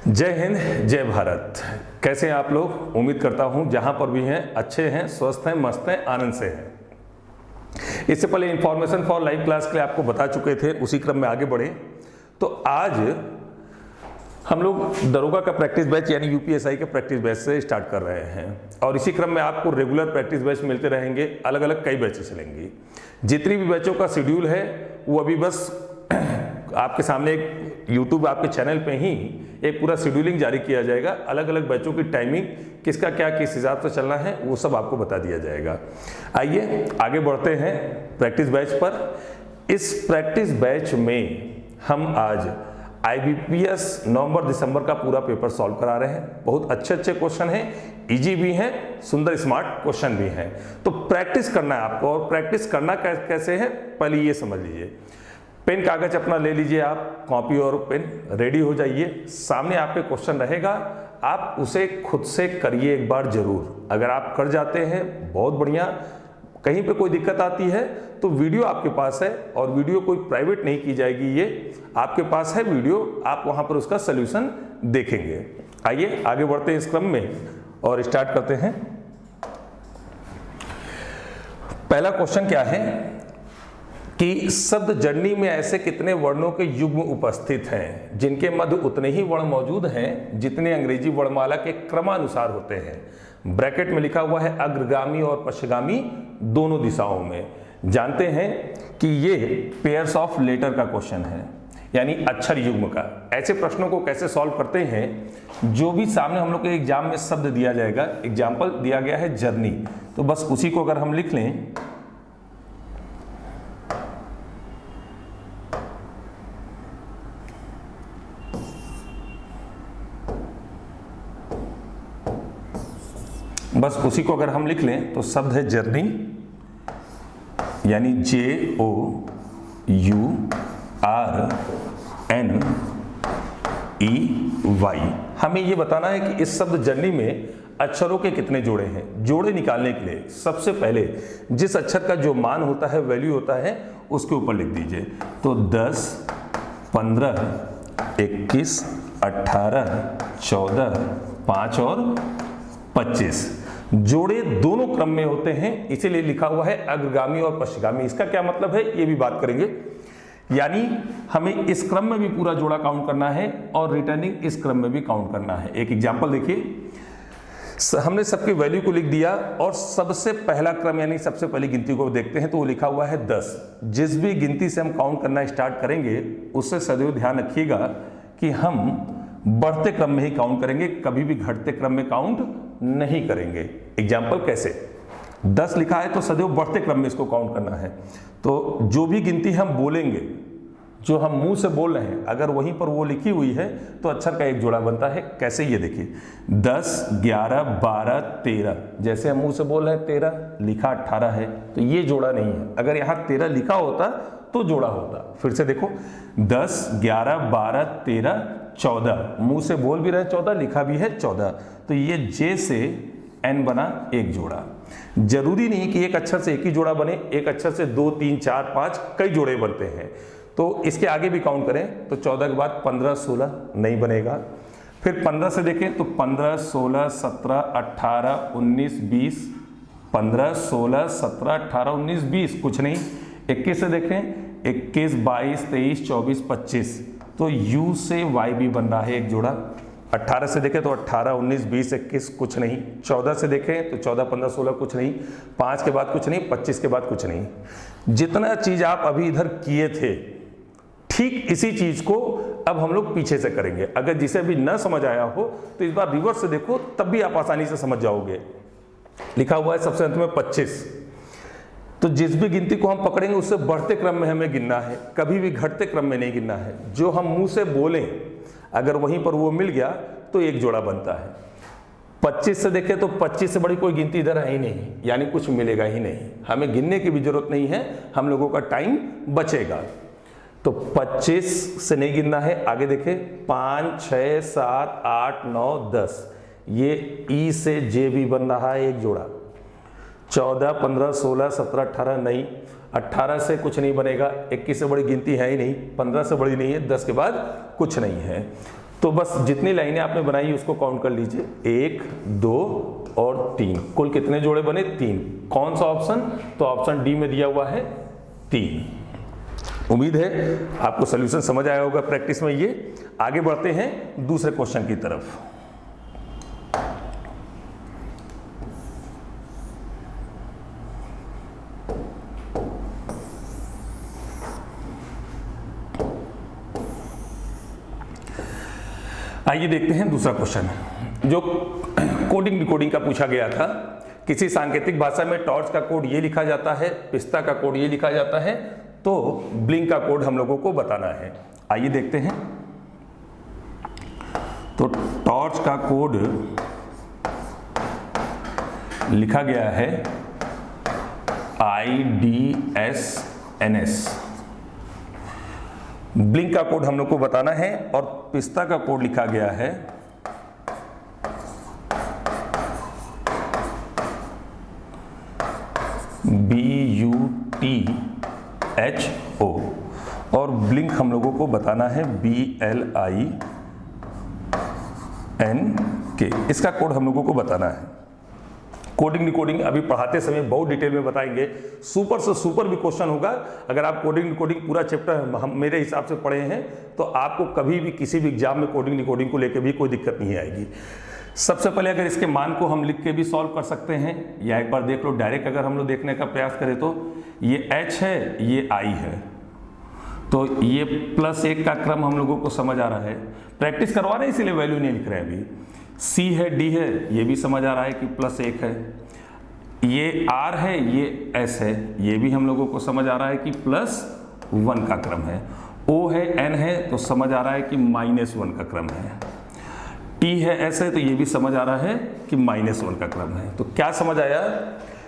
जय हिंद, जय भारत। कैसे हैं आप लोग? उम्मीद करता हूं जहां पर भी हैं अच्छे हैं, स्वस्थ हैं, मस्त हैं, आनंद से हैं। इससे पहले इन्फॉर्मेशन फॉर लाइव क्लास के लिए आपको बता चुके थे, उसी क्रम में आगे बढ़े। तो आज हम लोग दरोगा का प्रैक्टिस बैच यानी यूपीएसआई के प्रैक्टिस बैच से स्टार्ट कर रहे हैं और इसी क्रम में आपको रेगुलर प्रैक्टिस बैच मिलते रहेंगे। अलग अलग कई बैचेस चलेंगी। जितनी भी बैचों का शेड्यूल है वो अभी बस आपके सामने एक यूट्यूब आपके चैनल पे ही एक पूरा शेड्यूलिंग जारी किया जाएगा। अलग अलग बैचों की टाइमिंग, किसका क्या किस हिसाब से चलना है, वो सब आपको बता दिया जाएगा। आइए आगे बढ़ते हैं प्रैक्टिस बैच पर। इस प्रैक्टिस बैच में हम आज आईबीपीएस नवंबर दिसंबर का पूरा पेपर सॉल्व करा रहे हैं। बहुत अच्छे अच्छे क्वेश्चन हैं, इजी भी हैं, सुंदर स्मार्ट क्वेश्चन भी हैं। तो प्रैक्टिस करना है आपको, और प्रैक्टिस करना कैसे है पहले ये समझ लीजिए। पेन कागज अपना ले लीजिए, आप कॉपी और पेन रेडी हो जाइए। सामने आपके क्वेश्चन रहेगा, आप उसे खुद से करिए एक बार जरूर। अगर आप कर जाते हैं बहुत बढ़िया, कहीं पे कोई दिक्कत आती है तो वीडियो आपके पास है, और वीडियो कोई प्राइवेट नहीं की जाएगी, ये आपके पास है वीडियो, आप वहां पर उसका सलूशन देखेंगे। आइए आगे बढ़ते हैं इस क्रम में और स्टार्ट करते हैं। पहला क्वेश्चन क्या है कि शब्द जर्नी में ऐसे कितने वर्णों के युग्म उपस्थित हैं जिनके मध्य उतने ही वर्ण मौजूद हैं जितने अंग्रेजी वर्णमाला के क्रमानुसार होते हैं। ब्रैकेट में लिखा हुआ है अग्रगामी और पश्चगामी दोनों दिशाओं में। जानते हैं कि ये पेयर्स ऑफ लेटर का क्वेश्चन है, यानी अक्षर युग्म का। ऐसे प्रश्नों को कैसे सॉल्व करते हैं? जो भी सामने हम लोग के एग्जाम में शब्द दिया जाएगा, एग्जाम्पल दिया गया है जर्नी, तो बस उसी को अगर हम लिख लें, बस उसी को अगर हम लिख लें तो शब्द है जर्नी, यानी JOURNEY। हमें ये बताना है कि इस शब्द जर्नी में अक्षरों के कितने जोड़े हैं। जोड़े निकालने के लिए सबसे पहले जिस अक्षर का जो मान होता है, वैल्यू होता है, उसके ऊपर लिख दीजिए। तो 10, 15, 21, 18, 14, 5 और 25 जोड़े दोनों क्रम में होते हैं, इसीलिए लिखा हुआ है अग्रगामी और पश्चगामी। इसका क्या मतलब है ये भी बात करेंगे। यानी हमें इस क्रम में भी पूरा जोड़ा काउंट करना है और रिटर्निंग इस क्रम में भी काउंट करना है। एक एग्जांपल देखिए, हमने सबकी वैल्यू को लिख दिया और सबसे पहला क्रम यानी सबसे पहली गिनती को देखते हैं तो वो लिखा हुआ है 10। जिस भी गिनती से हम काउंट करना स्टार्ट करेंगे उससे सदैव ध्यान रखिएगा कि हम बढ़ते क्रम में ही काउंट करेंगे, कभी भी घटते क्रम में काउंट नहीं करेंगे। एग्जाम्पल कैसे? 10 लिखा है तो सदैव बढ़ते क्रम में इसको काउंट करना है। तो जो भी गिनती हम बोलेंगे, जो हम मुंह से बोल रहे हैं, अगर वहीं पर वो लिखी हुई है तो अक्षर का एक जोड़ा बनता है। कैसे? ये देखिए, 10, 11, 12, 13। जैसे हम मुंह से बोल रहे हैं 13, लिखा 18 है, तो ये जोड़ा नहीं है। अगर यहाँ 13 लिखा होता तो जोड़ा होता। फिर से देखो, 10, 11, 12, 13, 14। मुंह से बोल भी रहे 14, लिखा भी है 14, तो ये J से N बना एक जोड़ा। जरूरी नहीं कि एक अक्षर से एक ही जोड़ा बने, एक अक्षर से 2, 3, 4, 5 कई जोड़े बनते हैं। तो इसके आगे भी काउंट करें तो 14 के बाद 15, 16 नहीं बनेगा। फिर 15 से देखें तो 15, 16, 17, 18, 19, 20। 15, 16, 17, 18, 19, 20 कुछ नहीं। 21 से देखें, 21, 22, 23, 24, 25, तो U से Y भी बन रहा है एक जोड़ा। 18 से देखें तो 18, 19, 20, 21 कुछ नहीं। 14 से देखें तो 14, 15, 16 कुछ नहीं। 5 के बाद कुछ नहीं, 25 के बाद कुछ नहीं। जितना चीज आप अभी इधर किए थे, ठीक इसी चीज को अब हम लोग पीछे से करेंगे। अगर जिसे अभी न समझ आया हो तो इस बार रिवर्स से देखो, तब भी आप आसानी से समझ जाओगे। लिखा हुआ है सबसे अंत में 25, तो जिस भी गिनती को हम पकड़ेंगे उससे बढ़ते क्रम में हमें गिनना है, कभी भी घटते क्रम में नहीं गिनना है। जो हम मुंह से बोलें अगर वहीं पर वो मिल गया तो एक जोड़ा बनता है। 25 से देखें तो 25 से बड़ी कोई गिनती इधर है ही नहीं, यानी कुछ मिलेगा ही नहीं। हमें गिनने की भी जरूरत नहीं है, हम लोगों का टाइम बचेगा। तो 25 से नहीं गिनना है। आगे देखें, 5, 6, 7, 8, 9, 10, ये ई से जे भी बन रहा है एक जोड़ा। 14, 15, 16, 17, 18 नहीं। 18 से कुछ नहीं बनेगा, 21 से बड़ी गिनती है ही नहीं, 15 से बड़ी नहीं है, 10 के बाद कुछ नहीं है। तो बस जितनी लाइनें आपने बनाई उसको काउंट कर लीजिए, 1 2 और 3, कुल कितने जोड़े बने? 3। कौन सा ऑप्शन? तो ऑप्शन डी में दिया हुआ है 3। उम्मीद है आपको सॉल्यूशन समझ आया होगा प्रैक्टिस में ये। आगे बढ़ते हैं दूसरे क्वेश्चन की तरफ। आइए देखते हैं दूसरा क्वेश्चन, जो कोडिंग डिकोडिंग का पूछा गया था। किसी सांकेतिक भाषा में टॉर्च का कोड ये लिखा जाता है, पिस्ता का कोड ये लिखा जाता है, तो ब्लिंक का कोड हम लोगों को बताना है। आइए देखते हैं। तो टॉर्च का कोड लिखा गया है IDSNS। ब्लिंक का कोड हम लोग को बताना है, और पिस्ता का कोड लिखा गया है BUTHO, और ब्लिंक हम लोगों को बताना है BLINK। इसका कोड हम लोगों को बताना है। कोडिंग डिकोडिंग अभी पढ़ाते समय बहुत डिटेल में बताएंगे, सुपर से सुपर भी क्वेश्चन होगा। अगर आप कोडिंग डिकोडिंग पूरा चैप्टर हम मेरे हिसाब से पढ़े हैं तो आपको कभी भी किसी भी एग्जाम में कोडिंग डिकोडिंग को लेकर भी कोई दिक्कत नहीं आएगी। सबसे पहले अगर इसके मान को हम लिख के भी सॉल्व कर सकते हैं, या एक बार देख लो डायरेक्ट अगर हम लोग देखने का प्रयास करें तो ये H है, ये I है, तो ये +1 का क्रम हम लोगों को समझ आ रहा है। प्रैक्टिस करवा रहे हैं इसीलिए वैल्यू नहीं लिख रहे हैं अभी। C है, D है, ये भी समझ आ रहा है कि +1 है। ये R है, ये S है, ये भी हम लोगों को समझ आ रहा है कि +1 का क्रम है। O है, N है, तो समझ आ रहा है कि -1 का क्रम है। T है, S है, तो ये भी समझ आ रहा है कि -1 का क्रम है। तो क्या समझ आया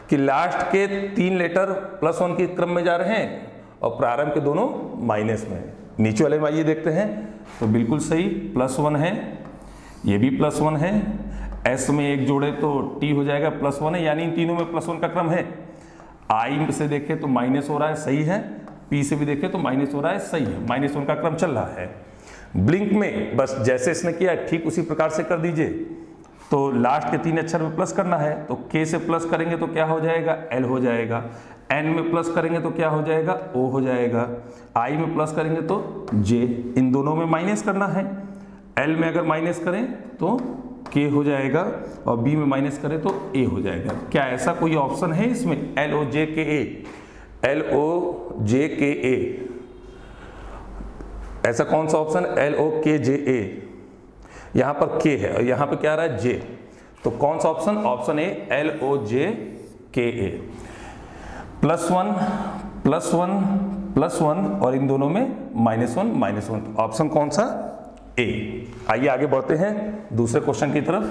कि लास्ट के 3 लेटर +1 के क्रम में जा रहे हैं और प्रारंभ के दोनों माइनस में। नीचे वाले में आइए देखते हैं, तो बिल्कुल सही +1 है, ये भी +1 है, S में एक जोड़े तो T हो जाएगा +1 है, यानी इन तीनों में +1 का क्रम है। I से देखें तो माइनस हो रहा है, सही है। P से भी देखें तो माइनस हो रहा है, सही है, -1 का क्रम चल रहा है। ब्लिंक में बस जैसे इसने किया ठीक उसी प्रकार से कर दीजिए। तो लास्ट के 3 अक्षर में प्लस करना है, तो K से प्लस करेंगे तो क्या हो जाएगा? L हो जाएगा। N में प्लस करेंगे तो क्या हो जाएगा? O हो जाएगा। I में प्लस करेंगे तो J। इन दोनों में माइनस करना है। L में अगर माइनस करें तो K हो जाएगा, और B में माइनस करें तो A हो जाएगा। क्या ऐसा कोई ऑप्शन है इसमें? LOJKA, LOJKA, ऐसा कौन सा ऑप्शन? LOKJA। यहाँ पर K है और यहाँ पर क्या आ रहा है? J। तो कौन सा ऑप्शन? Option A LOJKA। +1 +1 +1 और इन दोनों में -1 ऑप्शन कौन सा? A। आइए आगे बढ़ते हैं दूसरे क्वेश्चन की तरफ।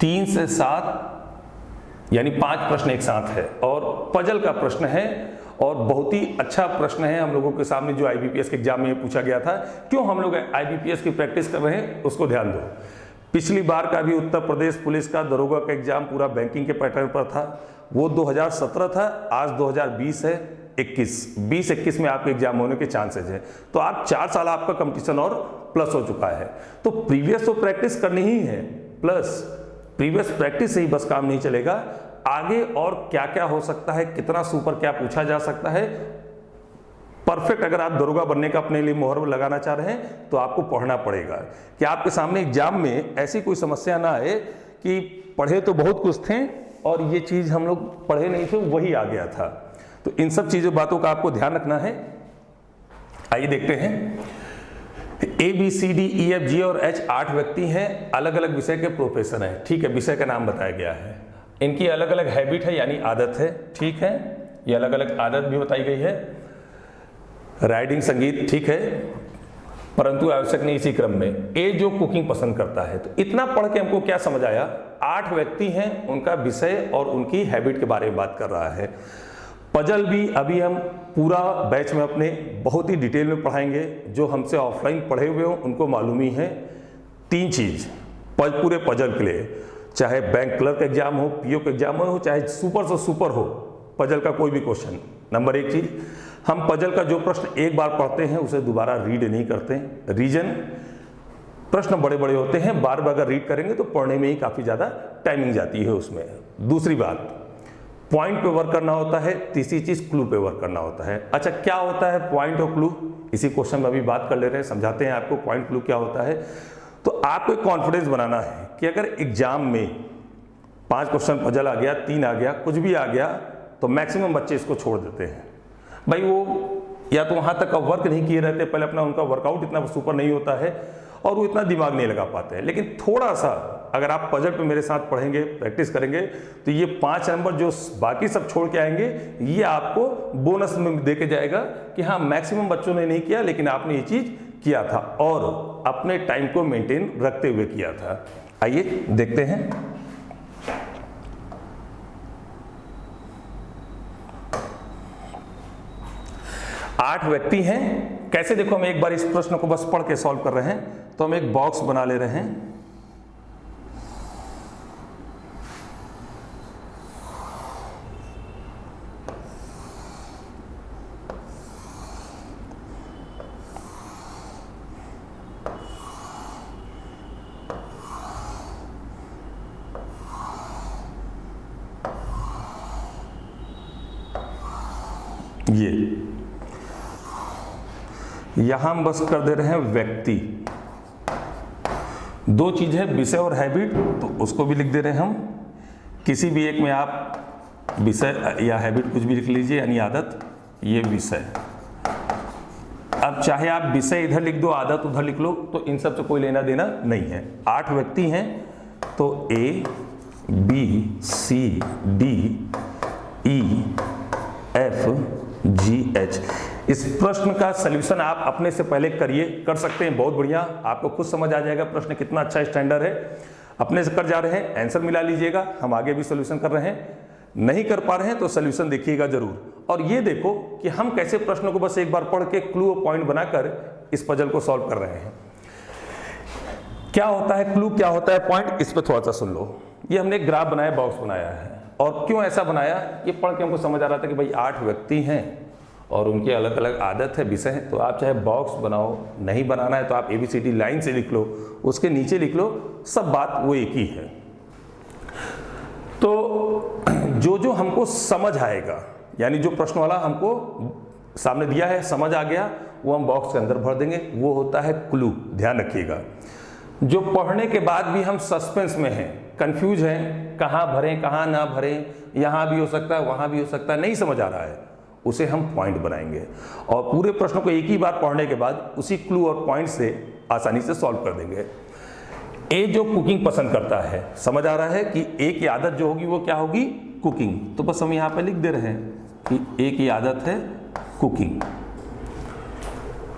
तीन से 7 यानी 5 प्रश्न एक साथ है, और पजल का प्रश्न है, और बहुत ही अच्छा प्रश्न है हम लोगों के सामने जो IBPS के एग्जाम में पूछा गया था। क्यों हम लोग IBPS की प्रैक्टिस कर रहे हैं उसको ध्यान दो। पिछली बार का भी उत्तर प्रदेश पुलिस का दरोगा का एग्जाम पूरा बैंकिंग के पैटर्न पर था, वो 2017 था, आज 2020 है 20-21 में आपके एग्जाम होने के चांसेस है। तो आप 4 साल आपका कंपटीशन और प्लस हो चुका है। तो प्रीवियस तो प्रैक्टिस करनी ही है, प्लस प्रीवियस प्रैक्टिस से ही बस काम नहीं चलेगा, आगे और क्या क्या हो सकता है, कितना सुपर क्या पूछा जा सकता है। परफेक्ट अगर आप दरोगा बनने का अपने लिए मोहर लगाना चाह रहे हैं तो आपको पढ़ना पड़ेगा, कि आपके सामने एग्जाम में ऐसी कोई समस्या ना आए कि पढ़े तो बहुत कुछ थे और ये चीज हम लोग पढ़े नहीं थे वही आ गया था। तो इन सब चीजों बातों का आपको ध्यान रखना है। आइए देखते हैं। ABCDEFG और H 8 व्यक्ति हैं, अलग अलग विषय के प्रोफेसर हैं। ठीक है, विषय का नाम बताया गया है, इनकी अलग अलग हैबिट है यानी आदत है। ठीक है, ये अलग अलग आदत भी बताई गई है। राइडिंग, संगीत, ठीक है, परंतु आवश्यक नहीं इसी क्रम में। ए जो कुकिंग पसंद करता है। तो इतना पढ़ के हमको क्या समझ आया? 8 व्यक्ति हैं, उनका विषय और उनकी हैबिट के बारे में बात कर रहा है। पजल भी अभी हम पूरा बैच में अपने बहुत ही डिटेल में पढ़ाएंगे। जो हमसे ऑफलाइन पढ़े हुए हो उनको मालूम ही है 3 चीज पूरे पजल के लिए। चाहे बैंक क्लर्क एग्जाम हो, पीओ का एग्जाम हो, चाहे सुपर से सुपर हो, पजल का कोई भी क्वेश्चन, नंबर एक चीज, हम पजल का जो प्रश्न एक बार पढ़ते हैं उसे दोबारा रीड नहीं करते। रीजन, प्रश्न बड़े बड़े होते हैं, बार बार अगर रीड करेंगे तो पढ़ने में ही काफी ज्यादा टाइमिंग जाती है उसमें। दूसरी बात, पॉइंट पे वर्क करना होता है। तीसरी चीज, क्लू पे वर्क करना होता है। अच्छा, क्या होता है पॉइंट और क्लू, इसी क्वेश्चन में अभी बात कर ले रहे हैं, समझाते हैं आपको पॉइंट क्लू क्या होता है। तो आपको एक कॉन्फिडेंस बनाना है कि अगर एग्जाम में 5 क्वेश्चन पजल आ गया, 3 आ गया, कुछ भी आ गया, तो मैक्सिमम बच्चे इसको छोड़ देते हैं। भाई वो या तो वहां तक वर्क नहीं किए रहते, पहले अपना उनका वर्कआउट इतना सुपर नहीं होता है और वो इतना दिमाग नहीं लगा पाते हैं। लेकिन थोड़ा सा अगर आप पजल पे मेरे साथ पढ़ेंगे, प्रैक्टिस करेंगे, तो ये 5 नंबर जो बाकी सब छोड़ के आएंगे, ये आपको बोनस में दे के जाएगा कि हाँ मैक्सिमम बच्चों ने नहीं किया लेकिन आपने ये चीज किया था और अपने टाइम को मेंटेन रखते हुए किया था। आइए देखते हैं। आठ व्यक्ति हैं, कैसे, देखो हम एक बार इस प्रश्न को बस पढ़ के सॉल्व कर रहे हैं। तो हम एक बॉक्स बना ले रहे हैं, ये यहां हम बस कर दे रहे हैं व्यक्ति। 2 चीज है, विषय और हैबिट, तो उसको भी लिख दे रहे हैं हम। किसी भी एक में आप विषय या हैबिट कुछ भी लिख लीजिए, यानी आदत, ये विषय। अब चाहे आप विषय इधर लिख दो, आदत उधर लिख लो, तो इन सब से कोई लेना देना नहीं है। 8 व्यक्ति हैं, तो A B C D E F G H. इस प्रश्न का सलूशन आप अपने से पहले करिए, कर सकते हैं, बहुत बढ़िया, आपको खुद समझ आ जाएगा प्रश्न कितना अच्छा स्टैंडर्ड है। अपने से कर जा रहे हैं, आंसर मिला लीजिएगा, हम आगे भी सॉल्यूशन कर रहे हैं। नहीं कर पा रहे हैं तो सॉल्यूशन देखिएगा जरूर। और ये देखो कि हम कैसे प्रश्न को बस एक बार पढ़ के क्लू और पॉइंट बनाकर इस पजल को सॉल्व कर रहे हैं। क्या होता है क्लू, क्या होता है पॉइंट, इस पर थोड़ा सा सुन लो। ये हमने एक ग्राफ बनाया, बॉक्स बनाया है, और क्यों ऐसा बनाया, ये पढ़ के हमको समझ आ रहा था कि भाई 8 व्यक्ति हैं और उनकी अलग अलग आदत है, विषय है। तो आप चाहे बॉक्स बनाओ, नहीं बनाना है तो आप ABCD लाइन से लिख लो, उसके नीचे लिख लो, सब बात वो एक ही है। तो जो जो हमको समझ आएगा, यानी जो प्रश्न वाला हमको सामने दिया है समझ आ गया, वो हम बॉक्स के अंदर भर देंगे, वो होता है क्लू। ध्यान रखिएगा, जो पढ़ने के बाद भी हम सस्पेंस में हैं, कंफ्यूज हैं, कहाँ भरें कहाँ ना भरें, यहाँ भी हो सकता है वहाँ भी हो सकता है, नहीं समझ आ रहा है, उसे हम पॉइंट बनाएंगे और पूरे प्रश्न को एक ही बार पढ़ने के बाद उसी क्लू और पॉइंट से आसानी से सॉल्व कर देंगे। ए जो कुकिंग पसंद करता है, समझ आ रहा है कि ए की आदत जो होगी वो क्या होगी, कुकिंग। तो बस हम यहाँ पे लिख दे रहे हैं कि ए की आदत है कुकिंग।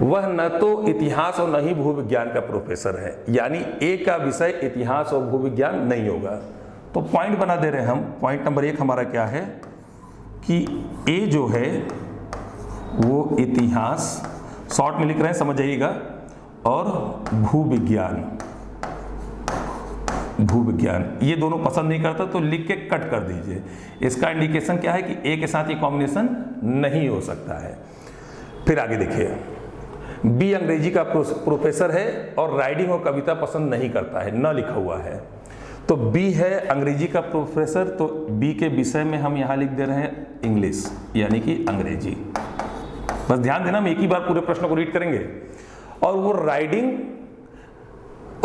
वह न तो इतिहास और न ही भूविज्ञान का प्रोफेसर है, यानी ए का विषय इतिहास और भूविज्ञान नहीं होगा। तो पॉइंट बना दे रहे हैं हम। पॉइंट नंबर 1 हमारा क्या है कि ए जो है वो इतिहास, शॉर्ट में लिख रहे हैं, समझ जाइएगा, और भूविज्ञान, भूविज्ञान ये दोनों पसंद नहीं करता, तो लिख के कट कर दीजिए। इसका इंडिकेशन क्या है कि ए के साथ ये कॉम्बिनेशन नहीं हो सकता है। फिर आगे देखिए, बी अंग्रेजी का प्रोफेसर है और राइडिंग और कविता पसंद नहीं करता है, न लिखा हुआ है। तो बी है अंग्रेजी का प्रोफेसर, तो बी के विषय में हम यहाँ लिख दे रहे हैं इंग्लिश, यानी कि अंग्रेजी। बस ध्यान देना, हम एक ही बार पूरे प्रश्न को रीड करेंगे। और वो राइडिंग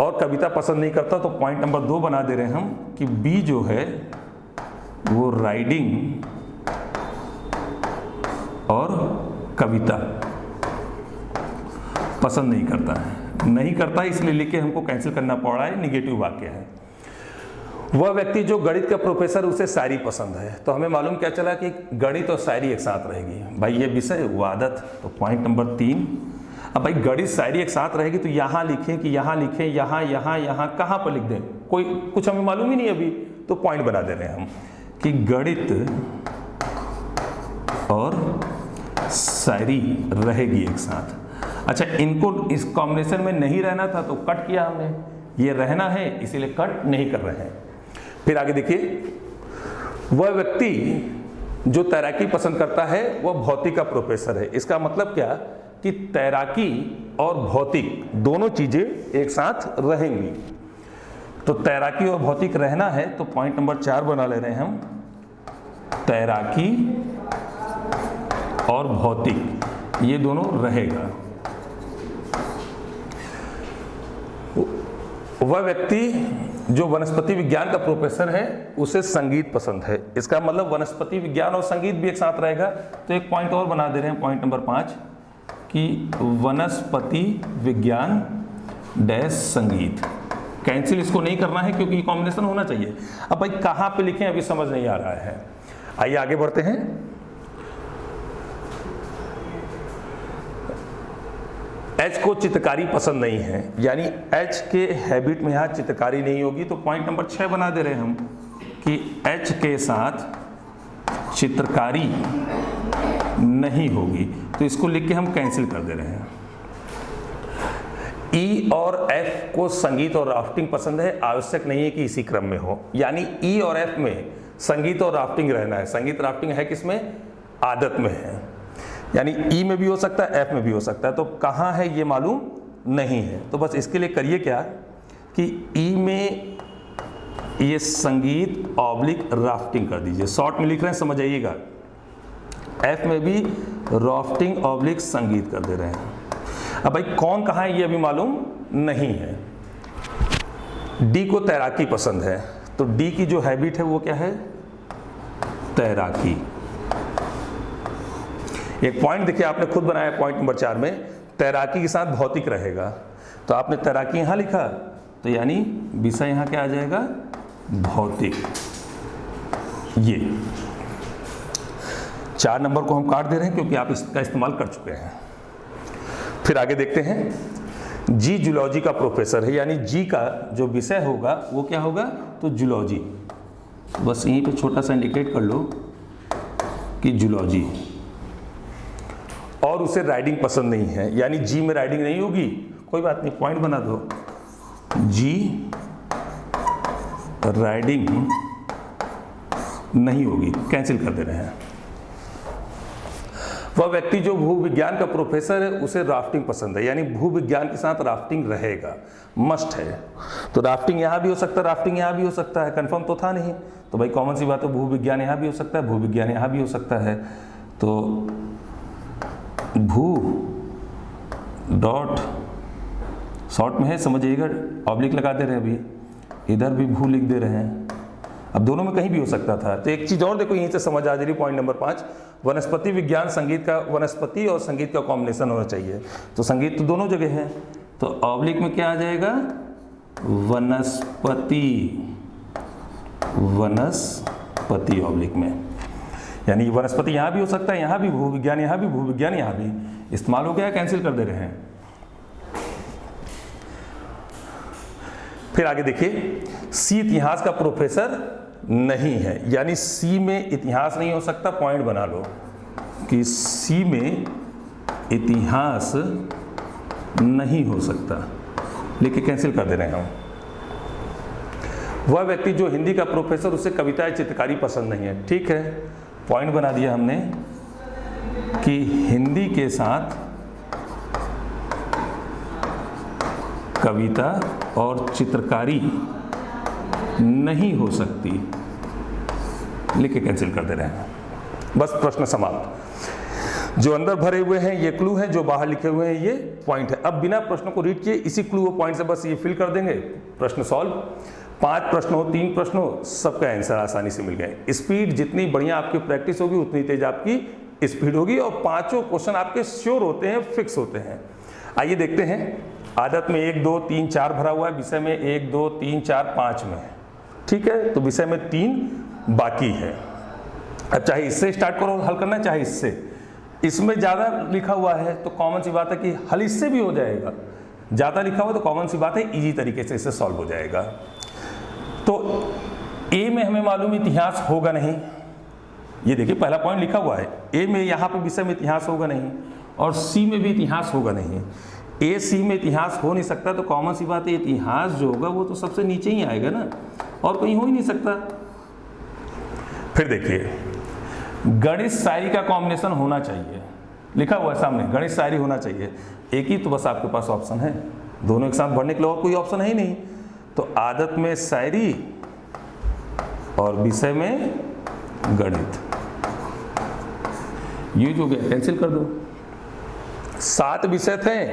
और कविता पसंद नहीं करता, तो पॉइंट नंबर 2 बना दे रहे हैं हम कि बी जो है वो राइडिंग और कविता पसंद नहीं करता है, नहीं करता इसलिए लिख के हमको कैंसिल करना पड़ रहा है, निगेटिव वाक्य है। वह व्यक्ति जो गणित का प्रोफेसर, उसे शायरी पसंद है, तो हमें मालूम क्या चला कि गणित और शायरी एक साथ रहेगी। भाई ये विषय, वो आदत, तो पॉइंट नंबर 3। अब भाई गणित शायरी एक साथ रहेगी तो यहाँ लिखें कि यहाँ लिखें, यहाँ यहाँ यहाँ कहाँ पर लिख दें, कोई कुछ हमें मालूम ही नहीं अभी, तो पॉइंट बना दे रहे हैं हम कि गणित और शायरी रहेगी एक साथ। अच्छा, इनको इस कॉम्बिनेशन में नहीं रहना था तो कट किया हमने, ये रहना है इसीलिए कट नहीं कर रहे हैं। फिर आगे देखिए, वह व्यक्ति जो तैराकी पसंद करता है वह भौतिक का प्रोफेसर है। इसका मतलब क्या कि तैराकी और भौतिक दोनों चीजें एक साथ रहेंगी। तो तैराकी और भौतिक रहना है तो पॉइंट नंबर 4 बना ले रहे हैं हम, तैराकी और भौतिक ये दोनों रहेगा। वह व्यक्ति जो वनस्पति विज्ञान का प्रोफेसर है उसे संगीत पसंद है। इसका मतलब वनस्पति विज्ञान और संगीत भी एक साथ रहेगा। तो एक पॉइंट और बना दे रहे हैं, पॉइंट नंबर 5 कि वनस्पति विज्ञान डैश संगीत। कैंसिल इसको नहीं करना है क्योंकि कॉम्बिनेशन होना चाहिए। अब भाई कहाँ पे लिखें अभी समझ नहीं आ रहा है। आइए आगे बढ़ते हैं। एच को चित्रकारी पसंद नहीं है, यानी एच के हैबिट में यहाँ चित्रकारी नहीं होगी। तो पॉइंट नंबर 6 बना दे रहे हैं हम कि एच के साथ चित्रकारी नहीं होगी। तो इसको लिख के हम कैंसिल कर दे रहे हैं। ई और एफ को संगीत और राफ्टिंग पसंद है, आवश्यक नहीं है कि इसी क्रम में हो। यानी ई और एफ में संगीत और राफ्टिंग रहना है। संगीत राफ्टिंग है किसमें? आदत में है। यानी ई में भी हो सकता है, एफ में भी हो सकता है। तो कहाँ है ये मालूम नहीं है। तो बस इसके लिए करिए क्या कि ई में ये संगीत ऑब्लिक राफ्टिंग कर दीजिए। शॉर्ट में लिख रहे हैं, समझ आइएगा। एफ में भी राफ्टिंग ऑब्लिक संगीत कर दे रहे हैं। अब भाई कौन कहाँ है ये अभी मालूम नहीं है। डी को तैराकी पसंद है, तो डी की जो हैबिट है वो क्या है? तैराकी। एक पॉइंट देखिए आपने खुद बनाया पॉइंट नंबर 4 में, तैराकी के साथ भौतिक रहेगा। तो आपने तैराकी यहां लिखा, तो यानी विषय यहां क्या आ जाएगा? भौतिक। ये 4 नंबर को हम काट दे रहे हैं क्योंकि आप इसका इस्तेमाल कर चुके हैं। फिर आगे देखते हैं। जी जूलॉजी का प्रोफेसर है, यानी जी का जो विषय होगा वो क्या होगा? तो जूलॉजी। बस यहीं पे छोटा सा इंडिकेट कर लो कि जूलॉजी। और उसे राइडिंग पसंद नहीं है, यानी जी में राइडिंग नहीं होगी। कोई बात नहीं, पॉइंट बना दो, जी राइडिंग नहीं होगी, कैंसिल कर दे रहे हैं। वह व्यक्ति जो भूविज्ञान का प्रोफेसर है उसे राफ्टिंग पसंद है, यानी भूविज्ञान के साथ राफ्टिंग रहेगा, मस्ट है। तो राफ्टिंग यहां भी हो सकता है, राफ्टिंग यहां भी हो सकता है, कंफर्म तो था नहीं। तो भाई कॉमन सी बात है, भूविज्ञान यहां भी हो सकता है, भूविज्ञान यहां भी हो सकता है। तो भू डॉट शॉर्ट में है, समझिएगा, ऑब्लिक लगा दे रहे हैं, अभी इधर भी भू लिख दे रहे हैं। अब दोनों में कहीं भी हो सकता था। तो एक चीज और देखो, यहीं से समझ आ जा रही, पॉइंट नंबर 5, वनस्पति विज्ञान संगीत का, वनस्पति और संगीत का कॉम्बिनेशन होना चाहिए। तो संगीत तो दोनों जगह है, तो ऑब्लिक में क्या आ जाएगा? वनस्पति, वनस्पति ऑब्लिक में। यानी वनस्पति यहां भी हो सकता है, यहां भी भूविज्ञान, यहां भी भूविज्ञान, यहां भी इस्तेमाल हो गया, कैंसिल कर दे रहे हैं। फिर आगे देखिए, सी इतिहास का प्रोफेसर नहीं है, यानी सी में इतिहास नहीं हो सकता। पॉइंट बना लो कि सी में इतिहास नहीं हो सकता, लेकिन कैंसिल कर दे रहे हैं हम। वह व्यक्ति जो हिंदी का प्रोफेसर, उसे कविता या चित्रकारी पसंद नहीं है। ठीक है, पॉइंट बना दिया हमने कि हिंदी के साथ कविता और चित्रकारी नहीं हो सकती, लिखे कैंसिल कर दे रहे हैं। बस प्रश्न समाप्त। जो अंदर भरे हुए हैं ये क्लू हैं, जो बाहर लिखे हुए हैं ये पॉइंट है। अब बिना प्रश्नों को रीड किए इसी क्लू और पॉइंट से बस ये फिल कर देंगे, प्रश्न सॉल्व। 5 प्रश्न हो, 3 प्रश्न हो, सबका आंसर आसानी से मिल गए। स्पीड जितनी बढ़िया आपकी प्रैक्टिस होगी उतनी तेज आपकी स्पीड होगी, और 5 क्वेश्चन आपके श्योर होते हैं, फिक्स होते हैं। आइए देखते हैं। आदत में 1 2 3 4 भरा हुआ है, विषय में 1 2 3 4 5 में, ठीक है। तो विषय में 3 बाकी है। अब चाहे इससे स्टार्ट करो हल करना, चाहे इससे। इसमें ज़्यादा लिखा हुआ है तो कॉमन सी बात है कि हल इससे भी हो जाएगा। ज़्यादा लिखा हुआ तो कॉमन सी बात है इजी तरीके से इससे सॉल्व हो जाएगा। तो ए में हमें मालूम इतिहास होगा नहीं, ये देखिए पहला पॉइंट लिखा हुआ है। ए में यहाँ पे विषय में इतिहास होगा नहीं, और सी में भी इतिहास होगा नहीं। ए सी में इतिहास हो नहीं सकता, तो कॉमन सी बात है इतिहास जो होगा वो तो सबसे नीचे ही आएगा ना। और कहीं हो ही नहीं सकता। फिर देखिए, गणित शायरी का कॉम्बिनेशन होना चाहिए, लिखा हुआ है सामने गणित शायरी होना चाहिए, एक ही तो बस आपके पास ऑप्शन है, दोनों एक साथ पढ़ने के लिए और कोई ऑप्शन है ही नहीं। तो आदत में शायरी और विषय में गणित, ये जो गया कैंसिल कर दो। 7 विषय थे,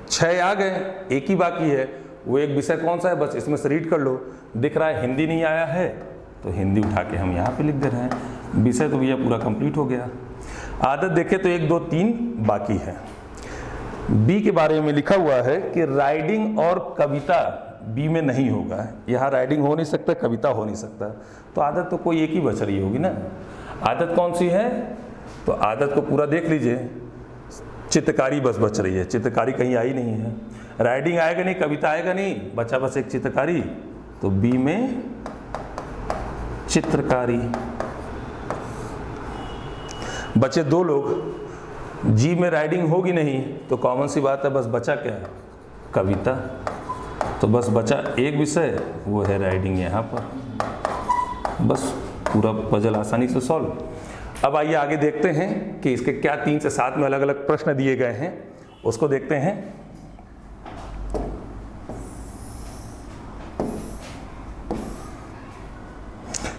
6 आ गए, एक ही बाकी है, वो एक विषय कौन सा है, बस इसमें से रीड कर लो। दिख रहा है हिंदी नहीं आया है तो हिंदी उठा के हम यहाँ पे लिख दे रहे हैं, विषय तो भैया पूरा कंप्लीट हो गया। आदत देखे तो 1 2 3 बाकी है। बी के बारे में लिखा हुआ है कि राइडिंग और कविता बी में नहीं होगा, यहाँ राइडिंग हो नहीं सकता, कविता हो नहीं सकता, तो आदत तो कोई एक ही बच रही होगी ना। आदत कौन सी है, तो आदत को पूरा देख लीजिए, चित्रकारी बस बच रही है, चित्रकारी कहीं आई नहीं है, राइडिंग आएगा नहीं, कविता आएगा नहीं, बचा बस एक चित्रकारी, तो बी में चित्रकारी। बचे 2 लोग, जी में राइडिंग होगी नहीं तो कॉमन सी बात है, बस बचा क्या, कविता, तो बस बचा एक विषय, वो है राइडिंग यहाँ पर। बस पूरा पजल आसानी से सॉल्व। अब आइए आगे देखते हैं कि इसके क्या 3 से 7 में अलग अलग प्रश्न दिए गए हैं, उसको देखते हैं।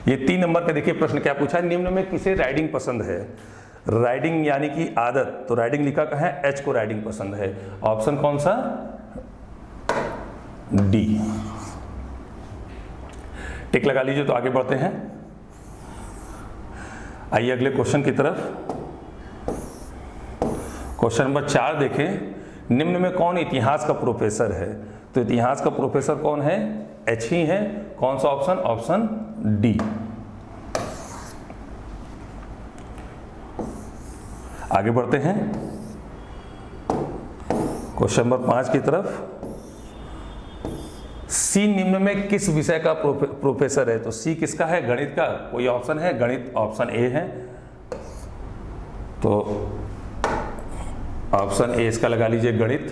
ये 3 नंबर का देखिए प्रश्न क्या पूछा है, निम्न में किसे राइडिंग पसंद है। राइडिंग यानी कि आदत, तो राइडिंग लिखा कहाँ है, एच को राइडिंग पसंद है। ऑप्शन कौन सा, डी। टिक लगा लीजिए। तो आगे बढ़ते हैं, आइए अगले क्वेश्चन की तरफ। क्वेश्चन नंबर 4 देखें, निम्न में कौन इतिहास का प्रोफेसर है। तो इतिहास का प्रोफेसर कौन है, एच ही है। कौन सा ऑप्शन, ऑप्शन डी। आगे बढ़ते हैं क्वेश्चन नंबर 5 की तरफ। सी निम्न में किस विषय का प्रोफेसर है। तो सी किसका है, गणित का। कोई ऑप्शन है, गणित ऑप्शन ए है, तो ऑप्शन ए इसका लगा लीजिए, गणित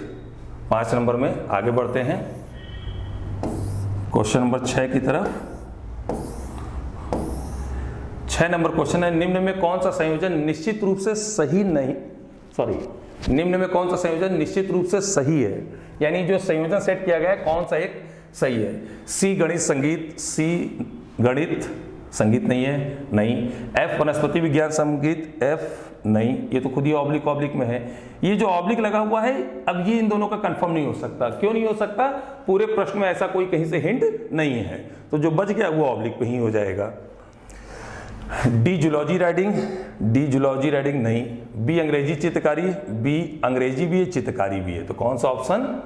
5 नंबर में। आगे बढ़ते हैं क्वेश्चन नंबर 6 की तरफ। 6 नंबर क्वेश्चन है, निम्न में कौन सा संयोजन निश्चित रूप से सही नहीं, निम्न में कौन सा संयोजन निश्चित रूप से सही है, यानी जो संयोजन सेट किया गया है कौन सा एक सही है। सी गणित संगीत, सी गणित संगीत नहीं है, नहीं। एफ वनस्पति विज्ञान संगीत, एफ नहीं, ये तो खुद ही ऑब्लिक ऑब्लिक में है। ये जो ऑब्लिक लगा हुआ है, अब ये इन दोनों का कंफर्म नहीं हो सकता। क्यों नहीं हो सकता, पूरे प्रश्न में ऐसा कोई कहीं से हिंट नहीं है, तो जो बच गया वो ऑब्लिक पे ही हो जाएगा। D zoology riding, D zoology riding नहीं। बी अंग्रेजी चित्रकारी, बी अंग्रेजी भी है चित्रकारी भी है, तो कौन सा ऑप्शन,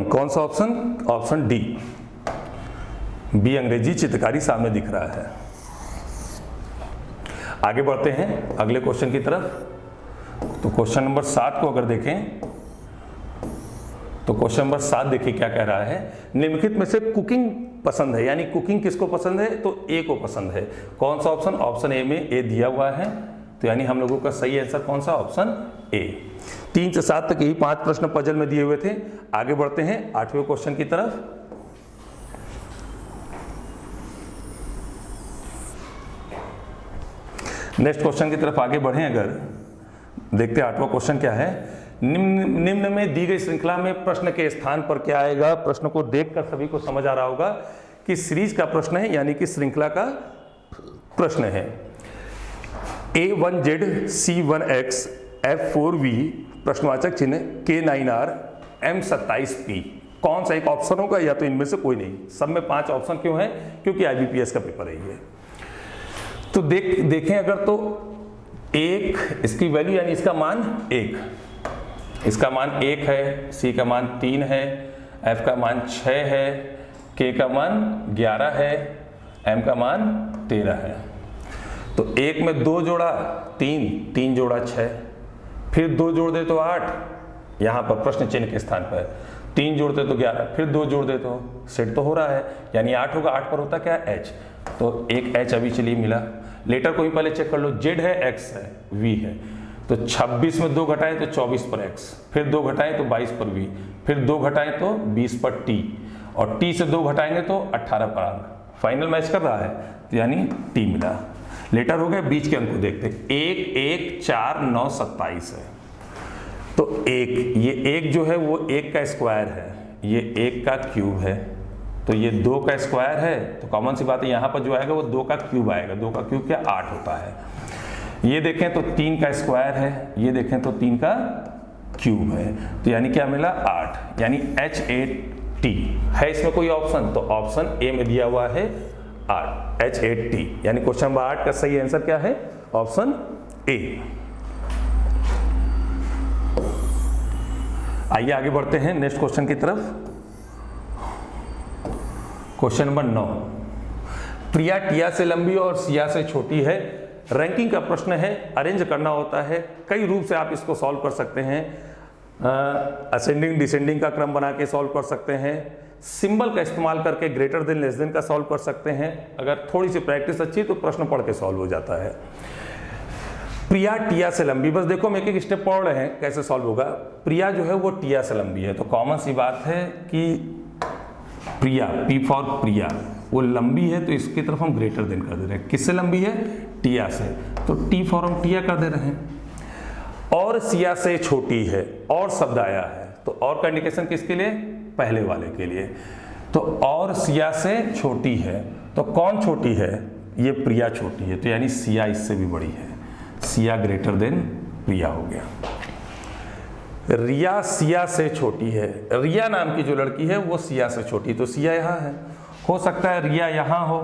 कौन सा ऑप्शन, ऑप्शन डी, बी अंग्रेजी चित्रकारी सामने दिख रहा है। आगे बढ़ते हैं अगले क्वेश्चन की तरफ। तो क्वेश्चन नंबर 7 को अगर देखें, तो क्वेश्चन नंबर 7 देखिए क्या कह रहा है, निम्नलिखित में से कुकिंग पसंद है, यानी कुकिंग किसको पसंद है, तो ए को पसंद है। कौन सा ऑप्शन, ऑप्शन ए में ए दिया हुआ है, तो यानी हम लोगों का सही आंसर कौन सा, ऑप्शन ए। 3 से 7 तक यही 5 प्रश्न पजल में दिए हुए थे। आगे बढ़ते हैं 8वें क्वेश्चन की तरफ। नेक्स्ट क्वेश्चन की तरफ आगे बढ़ें, अगर देखते हैं 8वां क्वेश्चन क्या है, निम्न में दी गई श्रृंखला में प्रश्न के स्थान पर क्या आएगा। प्रश्न को देखकर सभी को समझ आ रहा होगा कि सीरीज का प्रश्न है, यानी कि श्रृंखला का प्रश्न है। A1Z C1X F4V प्रश्नवाचक चिन्ह K9R M27P, कौन सा एक ऑप्शन होगा, या तो इनमें से कोई नहीं। सब में 5 ऑप्शन क्यों है, क्योंकि IBPS का पेपर है ये। तो देखें अगर, तो 1 इसकी वैल्यू यानी इसका मान 1, इसका मान 1 है, C का मान 3 है, F का मान 6 है, K का मान 11 है, M का मान 13 है। तो 1 में 2 जोड़ा 3, 3 जोड़ा 6, फिर 2 जोड़ दे तो 8, यहाँ पर प्रश्न चिन्ह के स्थान पर। 3 जोड़ते तो 11, फिर 2 जोड़ देते हो, सेट तो हो रहा है, यानी 8 होगा। 8 पर होता क्या है H, तो एक H अभी चलिए मिला। लेटर को ही पहले चेक कर लो, Z है, X है, V है, तो 26 में 2 घटाएं तो 24 पर X, फिर 2 घटाएं तो 22 पर V, फिर 2 घटाएं तो 20 पर T, और T से 2 घटाएंगे तो 18 पर R। फाइनल मैच कर रहा है, तो यानी T मिला। लेटर हो गए, बीच के अंक को देखते हैं। 1 1 4 9 27 है, तो 1, ये 1 जो है वो 1 का स्क्वायर है, ये 1 का क्यूब है, तो ये 2 का स्क्वायर है, तो कॉमन सी बात है यहाँ पर जो आएगा वो 2 का क्यूब आएगा। 2 का क्यूब क्या 8 होता है। ये देखें तो 3 का स्क्वायर है, ये देखें तो 3 का क्यूब है, तो यानी क्या मिला 8, यानी H8T है। इसमें कोई ऑप्शन, तो ऑप्शन ए में दिया हुआ है 8, H8T, यानी क्वेश्चन नंबर 8 का सही आंसर क्या है, ऑप्शन ए। आइए आगे बढ़ते हैं नेक्स्ट क्वेश्चन की तरफ। क्वेश्चन नंबर 9, प्रिया टिया से लंबी और सिया से छोटी है। रैंकिंग का प्रश्न है, अरेंज करना होता है। कई रूप से आप इसको सॉल्व कर सकते हैं, असेंडिंग डिसेंडिंग का क्रम बना के सॉल्व कर सकते हैं, सिंबल का इस्तेमाल करके ग्रेटर देन लेस देन का सॉल्व कर सकते हैं। अगर थोड़ी सी प्रैक्टिस अच्छी तो प्रश्न पढ़ के सॉल्व हो जाता है। प्रिया टिया से लंबी, बस देखो हम एक एक स्टेप पढ़ रहे हैं कैसे सॉल्व होगा। प्रिया जो है वो टिया से लंबी है, तो कॉमन सी बात है कि प्रिया, पी फॉर प्रिया, वो लंबी है, तो इसकी तरफ हम ग्रेटर देन कर दे रहे हैं। किससे लंबी है, टिया से, तो टी फॉर हम टिया कर दे रहे हैं। और सिया से छोटी है, और शब्द आया है, तो और का इंडिकेशन किसके लिए, पहले वाले के लिए। तो और सिया से छोटी है, तो कौन छोटी है, ये प्रिया छोटी है, तो यानी सिया इससे भी बड़ी है, सिया ग्रेटर देन प्रिया हो गया। रिया सिया से छोटी है, रिया नाम की जो लड़की है वो सिया से छोटी, तो सिया यहाँ है। हो सकता है रिया यहाँ हो,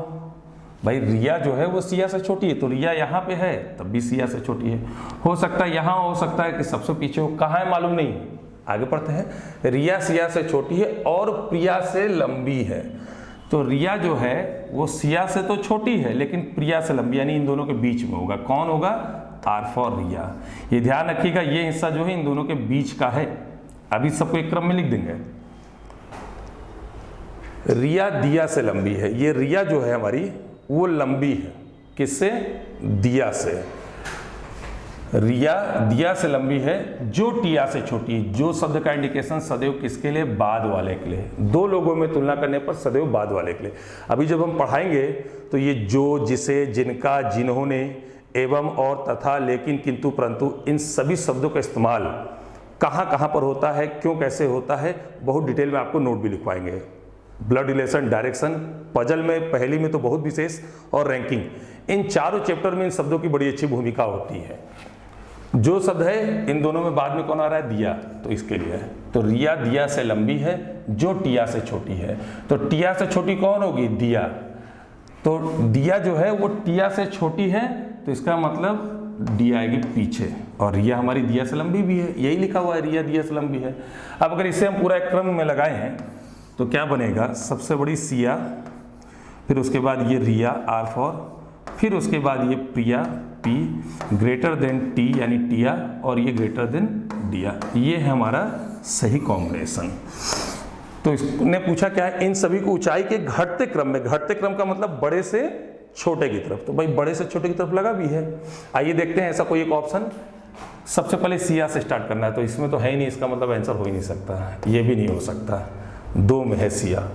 भाई रिया जो है वो सिया से छोटी है, तो रिया यहाँ पे है तब भी सिया से छोटी है। हो सकता है यहाँ, हो सकता है कि सबसे पीछे हो, कहाँ है मालूम नहीं। आगे पढ़ते हैं। रिया सिया से छोटी है और प्रिया से लंबी है, तो रिया जो है वो सिया से तो छोटी है लेकिन प्रिया से लंबी, यानी इन दोनों के बीच में होगा। कौन होगा, आर फॉर रिया। ये ध्यान रखिएगा, ये हिस्सा जो है इन दोनों के बीच का है। अभी सबको एक क्रम में लिख देंगे। रिया दिया से लंबी है, ये रिया जो है हमारी वो लंबी है, किससे, दिया से। रिया दिया से लंबी है, जो टिया से छोटी है। जो शब्द का इंडिकेशन सदैव किसके लिए, बाद वाले के लिए। दो लोगों में तुलना करने पर सदैव बाद वाले के लिए। अभी जब हम पढ़ाएंगे तो ये जो, जिसे, जिनका, जिन्होंने, एवं, और, तथा, लेकिन, किंतु, परंतु, इन सभी शब्दों का इस्तेमाल कहाँ कहाँ पर होता है, क्यों, कैसे होता है, बहुत डिटेल में आपको नोट भी लिखवाएंगे। ब्लड रिलेशन, डायरेक्शन, पजल में, पहेली में तो बहुत विशेष, और रैंकिंग, इन चारों चैप्टर में इन शब्दों की बड़ी अच्छी भूमिका होती है। जो शब्द है इन दोनों में बाद में कौन आ रहा है, दिया, तो इसके लिए है। तो रिया दिया से लंबी है, जो टिया से छोटी है, तो टिया से छोटी कौन होगी, दिया। तो दिया जो है वो टिया से छोटी है, तो इसका मतलब डी आएगी पीछे, और रिया हमारी दिया से लंबी भी है, यही लिखा हुआ है, रिया दिया से लंबी है। अब अगर इसे हम पूरा एक क्रम में लगाए हैं तो क्या बनेगा, सबसे बड़ी सिया, फिर उसके बाद ये रिया, आर फॉर, फिर उसके बाद ये प्रिया, पी, ग्रेटर देन टी यानी टिया, और ये ग्रेटर देन डिया। ये है हमारा सही कॉम्बिनेशन। तो इसने पूछा क्या है, इन सभी को ऊंचाई के घटते क्रम में, घटते क्रम का मतलब बड़े से छोटे की तरफ, तो भाई बड़े से छोटे की तरफ लगा भी है। आइए देखते हैं ऐसा कोई एक ऑप्शन। सबसे पहले सिया से स्टार्ट करना है, तो इसमें तो है ही नहीं, इसका मतलब आंसर हो ही नहीं सकता, ये भी नहीं हो सकता, दो में है सिया।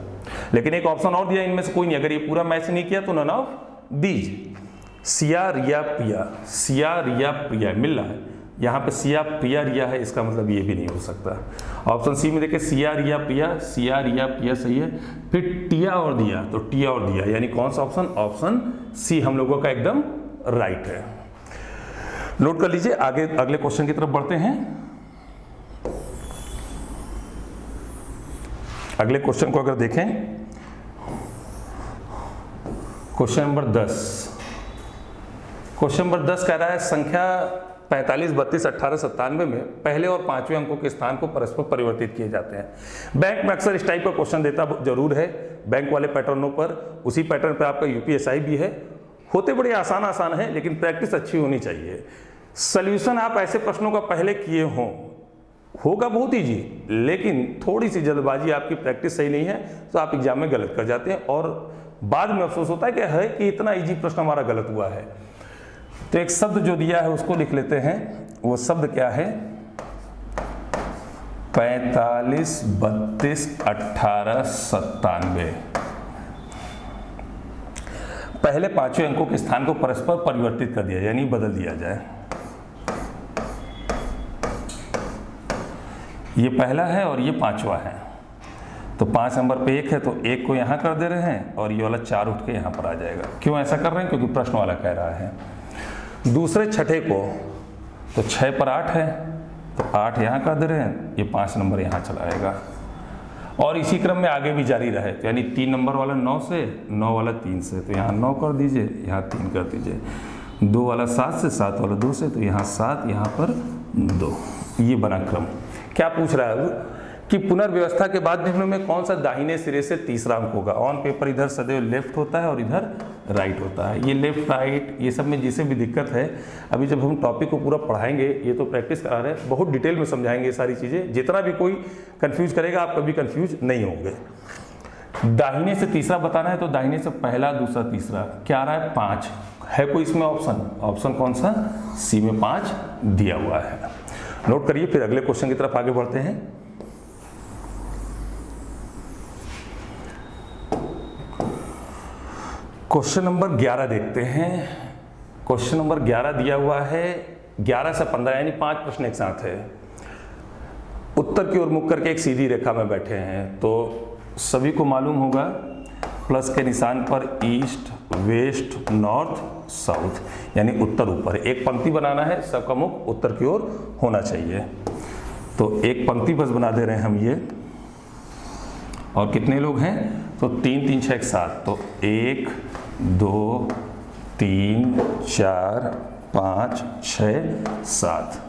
लेकिन एक ऑप्शन और दिया, इनमें से कोई नहीं। अगर ये पूरा मैच नहीं किया तो नन ऑफ दीज। सिया रिया प्रिया, सिया रिया प्रिया मिल रहा है, यहाँ पे सिया प्रिया रिया है, इसका मतलब ये भी नहीं हो सकता। ऑप्शन सी में देखिए, सिया रिया प्रिया, सिया रिया प्रिया सही है, फिर टिया और दिया, तो टिया और दिया, यानी कौन सा ऑप्शन, ऑप्शन सी हम लोगों का एकदम राइट है। नोट कर लीजिए। आगे अगले क्वेश्चन की तरफ बढ़ते हैं। अगले क्वेश्चन को अगर देखें, क्वेश्चन नंबर 10। क्वेश्चन नंबर 10 कह रहा है, संख्या 45, 32, 18, 97 में पहले और पांचवें अंकों के स्थान को परस्पर परिवर्तित किए जाते हैं। बैंक में अक्सर इस टाइप का क्वेश्चन देता जरूर है, बैंक वाले पैटर्नों पर। उसी पैटर्न पर आपका यूपीएसआई भी है। होते बड़े आसान है, लेकिन प्रैक्टिस अच्छी होनी चाहिए। सॉल्यूशन आप ऐसे प्रश्नों का पहले किए हों होगा बहुत ईजी, लेकिन थोड़ी सी जल्दबाजी, आपकी प्रैक्टिस सही नहीं है तो आप एग्जाम में गलत कर जाते हैं और बाद में अफसोस होता है कि इतना ईजी प्रश्न हमारा गलत हुआ है। तो एक शब्द जो दिया है उसको लिख लेते हैं। वो शब्द क्या है? 45, 32, 18, 97। पहले पांचवें अंकों के स्थान को परस्पर परिवर्तित कर दिया, यानी बदल दिया जाए। ये पहला है और ये पांचवा है, तो 5 नंबर पे 1 है तो 1 को यहाँ कर दे रहे हैं और ये वाला 4 उठ के यहाँ पर आ जाएगा। क्यों ऐसा कर रहे हैं? क्योंकि प्रश्न वाला कह रहा है। दूसरे छठे को, तो 6 पर 8 है तो 8 यहाँ कर दे रहे हैं, ये 5 नंबर यहाँ चला आएगा। और इसी क्रम में आगे भी जारी रहे, तो यानी 3 नंबर वाला 9 से, 9 वाला 3 से, तो यहाँ 9 कर दीजिए, यहाँ 3 कर दीजिए। 2 वाला 7 से, 7 वाला 2 से, तो यहाँ 7, यहाँ पर 2। ये बना क्रम। क्या पूछ रहा है कि पुनर्व्यवस्था के बाद निम्न में कौन सा दाहिने सिरे से तीसरा अंक होगा? ऑन पेपर इधर सदैव लेफ्ट होता है और इधर राइट होता है। ये लेफ्ट राइट ये सब में जिसे भी दिक्कत है, अभी जब हम टॉपिक को पूरा पढ़ाएंगे, ये तो प्रैक्टिस करा रहे हैं, बहुत डिटेल में समझाएंगे ये सारी चीज़ें। जितना भी कोई कंफ्यूज करेगा आप कभी कंफ्यूज नहीं होंगे। दाहिने से तीसरा बताना है, तो दाहिने से पहला, दूसरा, तीसरा क्या आ रहा है? 5 है। कोई इसमें ऑप्शन? ऑप्शन कौन सा? सी में 5 दिया हुआ है। नोट करिए, फिर अगले क्वेश्चन की तरफ आगे बढ़ते हैं। क्वेश्चन नंबर 11 देखते हैं। क्वेश्चन नंबर 11 दिया हुआ है 11 से 15, यानी 5 प्रश्न एक साथ है। उत्तर की ओर मुख करके एक सीधी रेखा में बैठे हैं, तो सभी को मालूम होगा प्लस के निशान पर ईस्ट, वेस्ट, नॉर्थ, साउथ, यानी उत्तर ऊपर। एक पंक्ति बनाना है, सबका मुख उत्तर की ओर होना चाहिए। तो एक पंक्ति बस बना दे रहे हैं हम ये। और कितने लोग हैं? तो 3, 3, 6, 7, तो 1, 2, 3, 4, 5, 6, 7।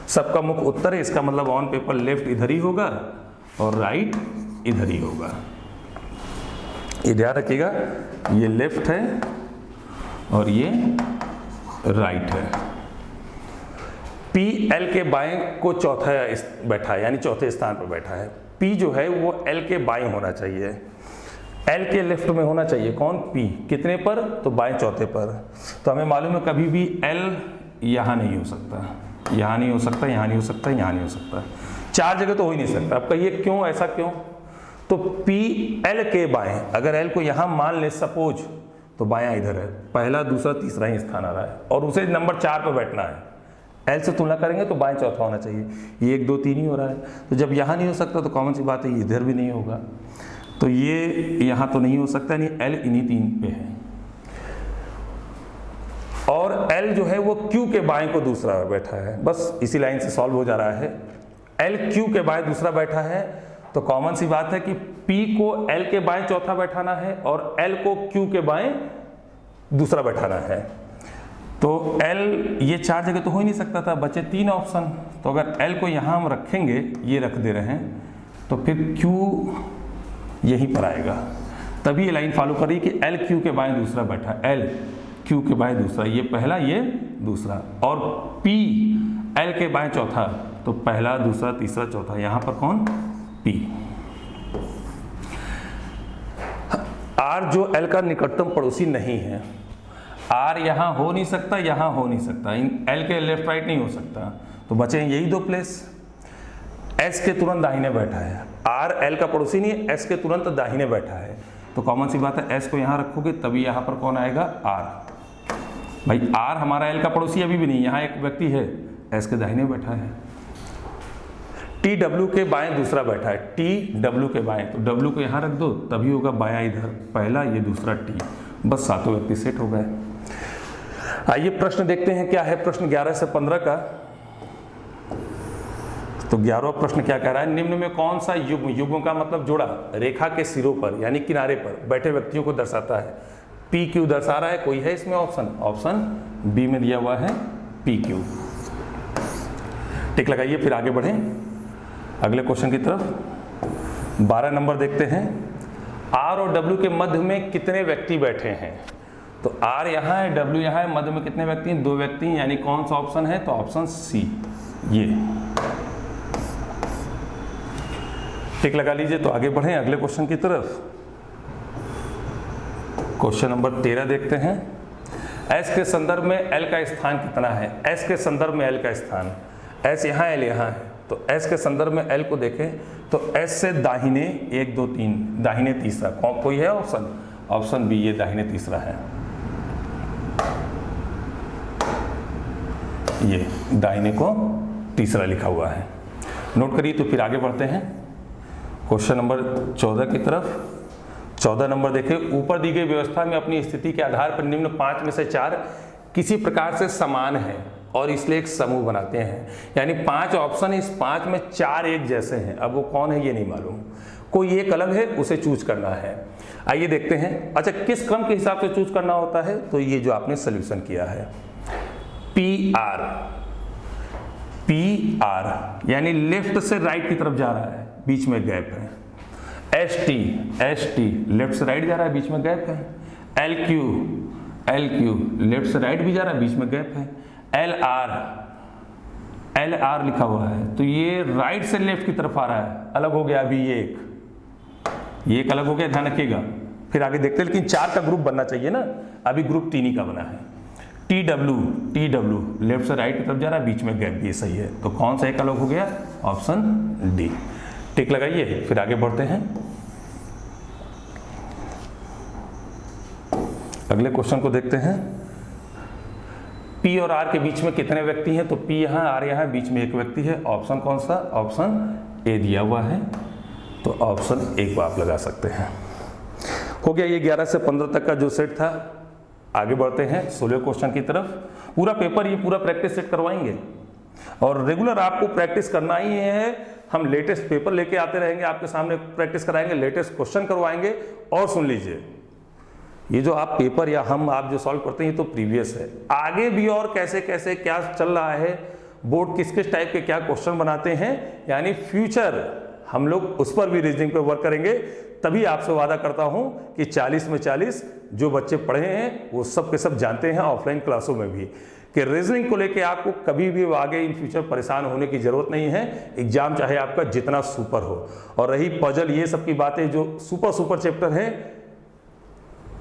सबका मुख उत्तर है, इसका मतलब ऑन पेपर लेफ्ट इधर ही होगा और राइट इधर ही होगा। ये ध्यान रखिएगा, ये लेफ्ट है और ये राइट है। पी एल के बाएं को चौथा बैठा है, यानी चौथे स्थान पर बैठा है। पी जो है वो एल के बाएं होना चाहिए, एल के लेफ्ट में होना चाहिए। कौन? पी। कितने पर? तो बाएं चौथे पर। तो हमें मालूम है कभी भी एल यहाँ नहीं हो सकता, यहाँ नहीं हो सकता, यहाँ नहीं हो सकता, यहाँ नहीं हो सकता, 4 जगह तो हो ही नहीं सकता। अब कहिए क्यों, ऐसा क्यों? तो पी एल के बाएं, अगर एल को यहाँ मान ले सपोज, तो बायां इधर है, पहला, दूसरा, तीसरा ही स्थान आ रहा है और उसे नंबर 4 पर बैठना है। एल से तुलना करेंगे तो बाएं चौथा होना चाहिए। ये 1, 2, 3 ही हो रहा है, तो जब यहाँ नहीं हो सकता तो कॉमन सी बात है इधर भी नहीं होगा। तो ये यहाँ तो नहीं हो सकता, यानी एल इन्हीं 3 पे है। और एल जो है वो क्यू के बाएं को दूसरा बैठा है, बस इसी लाइन से सॉल्व हो जा रहा है। एल क्यू के बाएं दूसरा बैठा है, तो कॉमन सी बात है कि P को L के बाएं चौथा बैठाना है और L को Q के बाएं दूसरा बैठाना है। तो L ये 4 जगह तो हो ही नहीं सकता था, बचे 3 ऑप्शन। तो अगर L को यहाँ हम रखेंगे, ये रख दे रहे हैं, तो फिर Q यहीं पर आएगा। तभी ये लाइन फॉलो करिए कि L Q के बाएं दूसरा बैठा, L Q के बाएं दूसरा, ये पहला, ये दूसरा, और P L के बाएं चौथा, तो पहला, दूसरा, तीसरा, चौथा। यहाँ पर कौन? P। R जो L का निकटतम पड़ोसी नहीं है, R यहाँ हो नहीं सकता, यहाँ हो नहीं सकता, इन L के लेफ्ट राइट नहीं हो सकता, तो बचे यही 2 प्लेस। S के तुरंत दाहिने बैठा है, R L का पड़ोसी नहीं है, S के तुरंत दाहिने बैठा है, तो कॉमन सी बात है S को यहाँ रखोगे तभी यहाँ पर कौन आएगा? R। भाई R हमारा L का पड़ोसी अभी भी नहीं, यहाँ एक व्यक्ति है S के दाहिने बैठा है। T W के बाएं दूसरा बैठा है, T W के बाएं, तो W को यहाँ रख दो तभी होगा बायां इधर, पहला, ये दूसरा T, बस 7 व्यक्ति सेट हो गए। आइए प्रश्न देखते हैं क्या है। प्रश्न 11 से 15 का। तो 11वां प्रश्न क्या कह रहा है? निम्न में कौन सा युग्म, युग्म का मतलब जोड़ा, रेखा के सिरों पर यानी किनारे पर बैठे व्यक्तियों को दर्शाता है? पी क्यू दर्शा रहा है, कोई है इसमें ऑप्शन? ऑप्शन बी में दिया हुआ है पी क्यू। टिक लगाइए, फिर आगे बढ़ें अगले क्वेश्चन की तरफ। 12 नंबर देखते हैं। आर और डब्ल्यू के मध्य में कितने व्यक्ति बैठे हैं? तो आर यहाँ है, डब्ल्यू यहाँ है, मध्य में कितने व्यक्ति हैं? 2 व्यक्ति, यानी कौन सा ऑप्शन है? तो ऑप्शन सी, ये टिक लगा लीजिए। तो आगे बढ़ें अगले क्वेश्चन की तरफ। क्वेश्चन नंबर 13 देखते हैं। एस के संदर्भ में एल का स्थान कितना है? एस के संदर्भ में एल का स्थान, एस यहाँ एल यहाँ है, तो एस के संदर्भ में एल को देखें तो एस से दाहिने 1 2 3, दाहिने तीसरा कोई है ऑप्शन? ऑप्शन बी, ये दाहिने तीसरा है, ये दाहिने को तीसरा लिखा हुआ है। नोट करिए। तो फिर आगे बढ़ते हैं क्वेश्चन नंबर 14 की तरफ। 14 नंबर देखिए, ऊपर दी गई व्यवस्था में अपनी स्थिति के आधार पर निम्न 5 में से 4 किसी प्रकार से समान है और इसलिए एक समूह बनाते हैं। यानी 5 ऑप्शन है, इस 5 में 4 एक जैसे हैं। अब वो कौन है ये नहीं मालूम, कोई एक अलग है, उसे चूज करना है। आइए देखते हैं। अच्छा, किस क्रम के हिसाब से चूज करना होता है? तो ये जो आपने सोल्यूशन किया है, पी आर यानी लेफ्ट से राइट की तरफ जा रहा है, बीच में गैप है। एस टी लेफ्ट से राइट जा रहा है, बीच में गैप है। एल क्यू लेफ्ट से राइट भी जा रहा है, बीच में गैप है। एल आर लिखा हुआ है, तो ये राइट से लेफ्ट की तरफ आ रहा है, अलग हो गया। अभी ये एक अलग हो गया, ध्यान रखिएगा। फिर आगे देखते हैं, लेकिन 4 का ग्रुप बनना चाहिए ना, अभी ग्रुप 3 ही का बना है। टी डब्ल्यू लेफ्ट से राइट की तरफ जा रहा है, बीच में गैप भी सही है, तो कौन सा एक अलग हो गया? Option D. टिक लगाइए। फिर आगे बढ़ते हैं अगले क्वेश्चन को देखते हैं। पी और आर के बीच में कितने व्यक्ति हैं? तो पी यहाँ, आर यहाँ, बीच में एक व्यक्ति है। ऑप्शन कौन सा? ऑप्शन ए दिया हुआ है, तो ऑप्शन ए को आप लगा सकते हैं। हो गया ये 11 से 15 तक का जो सेट था। आगे बढ़ते हैं 16 क्वेश्चन की तरफ। पूरा पेपर ये पूरा प्रैक्टिस सेट करवाएंगे और रेगुलर आपको प्रैक्टिस करना ही है। हम लेटेस्ट पेपर लेके आते रहेंगे, आपके सामने प्रैक्टिस कराएंगे, लेटेस्ट क्वेश्चन करवाएंगे। और सुन लीजिए, ये जो आप पेपर या आप जो सॉल्व करते हैं ये तो प्रीवियस है। आगे भी और कैसे कैसे क्या चल रहा है, बोर्ड किस किस टाइप के क्या क्वेश्चन बनाते हैं, यानी फ्यूचर हम लोग उस पर भी रीजनिंग पे वर्क करेंगे। तभी आपसे वादा करता हूं कि 40 में 40 जो बच्चे पढ़े हैं वो सब के सब जानते हैं ऑफलाइन क्लासों में भी, कि रीजनिंग को लेके आपको कभी भी आगे इन फ्यूचर परेशान होने की जरूरत नहीं है। एग्जाम चाहे आपका जितना सुपर हो। और रही पजल, ये सब की बातें जो सुपर चैप्टर हैं,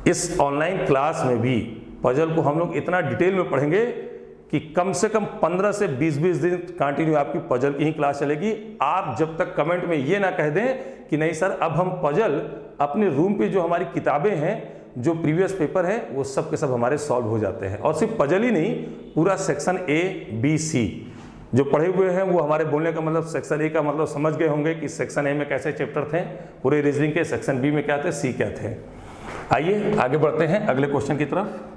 इस ऑनलाइन क्लास में भी पजल को हम लोग इतना डिटेल में पढ़ेंगे कि कम से कम 15 से 20 दिन कंटिन्यू आपकी पजल की ही क्लास चलेगी। आप जब तक कमेंट में ये ना कह दें कि नहीं सर अब हम पजल अपने रूम पे जो हमारी किताबें हैं, जो प्रीवियस पेपर है, वो सब के सब हमारे सॉल्व हो जाते हैं। और सिर्फ पजल ही नहीं, पूरा सेक्शन ए बी सी जो पढ़े हुए हैं वो हमारे बोलने का मतलब सेक्शन ए का मतलब समझ गए होंगे कि सेक्शन ए में कैसे चैप्टर थे पूरे रीजनिंग के, सेक्शन बी में क्या थे, सी क्या थे। आइए आगे बढ़ते हैं अगले क्वेश्चन की तरफ।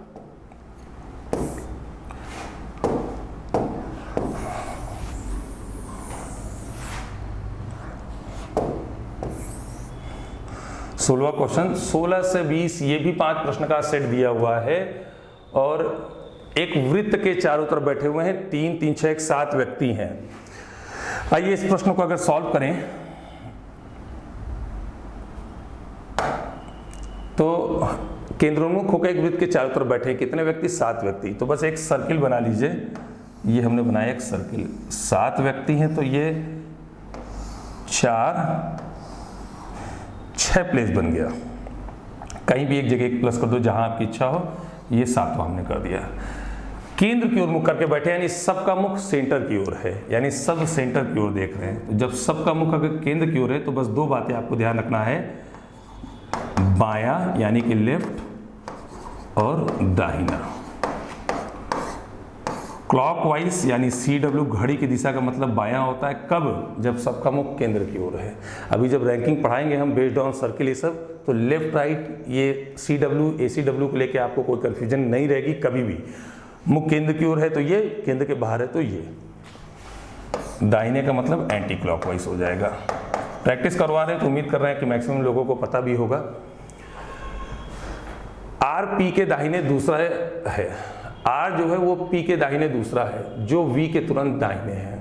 सोलहवां क्वेश्चन, 16 से 20, ये भी 5 प्रश्न का सेट दिया हुआ है और एक वृत्त के चारों तरफ बैठे हुए हैं 3 3 6 7 व्यक्ति हैं। आइए इस प्रश्न को अगर सॉल्व करें तो केंद्रोन्मुख होकर एक वृत्त के चारों तरफ बैठे कितने व्यक्ति? 7 व्यक्ति। तो बस एक सर्किल बना लीजिए, ये हमने बनाया एक सर्किल। 7 व्यक्ति हैं तो ये 4 6 प्लेस बन गया। कहीं भी एक जगह एक प्लस कर दो जहां आपकी इच्छा हो। ये 7 तो हमने कर दिया। केंद्र की ओर मुख करके बैठे, यानी सबका मुख सेंटर की ओर है, यानी सब सेंटर की ओर देख रहे हैं। तो जब सबका मुख अगर केंद्र की ओर है तो बस 2 बातें आपको ध्यान रखना है, बायां यानी कि लेफ्ट और दाहिना। क्लॉकवाइज यानी CW घड़ी की दिशा का मतलब बायां होता है। कब? जब सबका मुख केंद्र की ओर है। अभी जब रैंकिंग पढ़ाएंगे हम बेस्ड ऑन सर्किल ये सब, तो लेफ्ट राइट ये CW ACW को लेके आपको कोई कंफ्यूजन नहीं रहेगी कभी भी। मुख केंद्र की ओर है तो ये, केंद्र के बाहर है तो ये। दाहिने का मतलब एंटी क्लॉकवाइज हो जाएगा। प्रैक्टिस करवा रहे हैं तो उम्मीद कर रहे हैं कि मैक्सिमम लोगों को पता भी होगा। R P के दाहिने दूसरा है, R जो है वो P के दाहिने दूसरा है, जो V के तुरंत दाहिने है।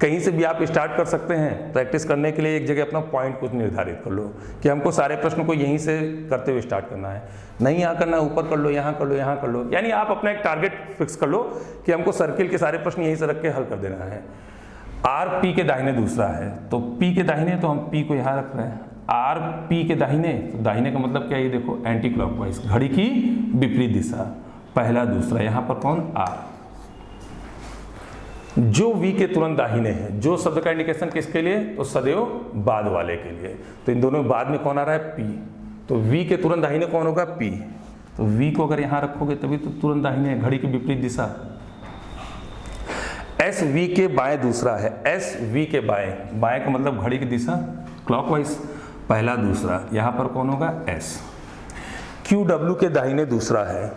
कहीं से भी आप स्टार्ट कर सकते हैं। प्रैक्टिस करने के लिए एक जगह अपना पॉइंट कुछ निर्धारित कर लो कि हमको सारे प्रश्न को यहीं से करते हुए स्टार्ट करना है, नहीं यहाँ करना, ऊपर कर लो, यहाँ कर लो, यहाँ कर लो। यानी आप अपना एक टारगेट फिक्स कर लो कि हमको सर्किल के सारे प्रश्न यहीं से रख के हल कर देना है। आर पी के दाहिने दूसरा है, तो पी के दाहिने तो हम पी को यहाँ रख रहे हैं, आर पी के दाहिने, तो दाहिने का मतलब क्या है, ये देखो एंटी क्लॉकवाइज, घड़ी की विपरीत दिशा, पहला दूसरा, यहाँ पर कौन, आर। जो V के तुरंत दाहिने है, जो शब्द का इंडिकेशन किसके लिए, तो सदैव बाद वाले के लिए, तो इन दोनों बाद में कौन आ रहा है, P, तो V के तुरंत दाहिने कौन होगा, P, तो V को अगर यहाँ रखोगे तभी तो तुरंत दाहिने, घड़ी की विपरीत दिशा। S V के बाएं दूसरा है, S V के बाएं, बाएं का मतलब घड़ी की दिशा क्लॉकवाइज, पहला दूसरा, यहाँ पर कौन होगा, S। Q W के दाहिने दूसरा है,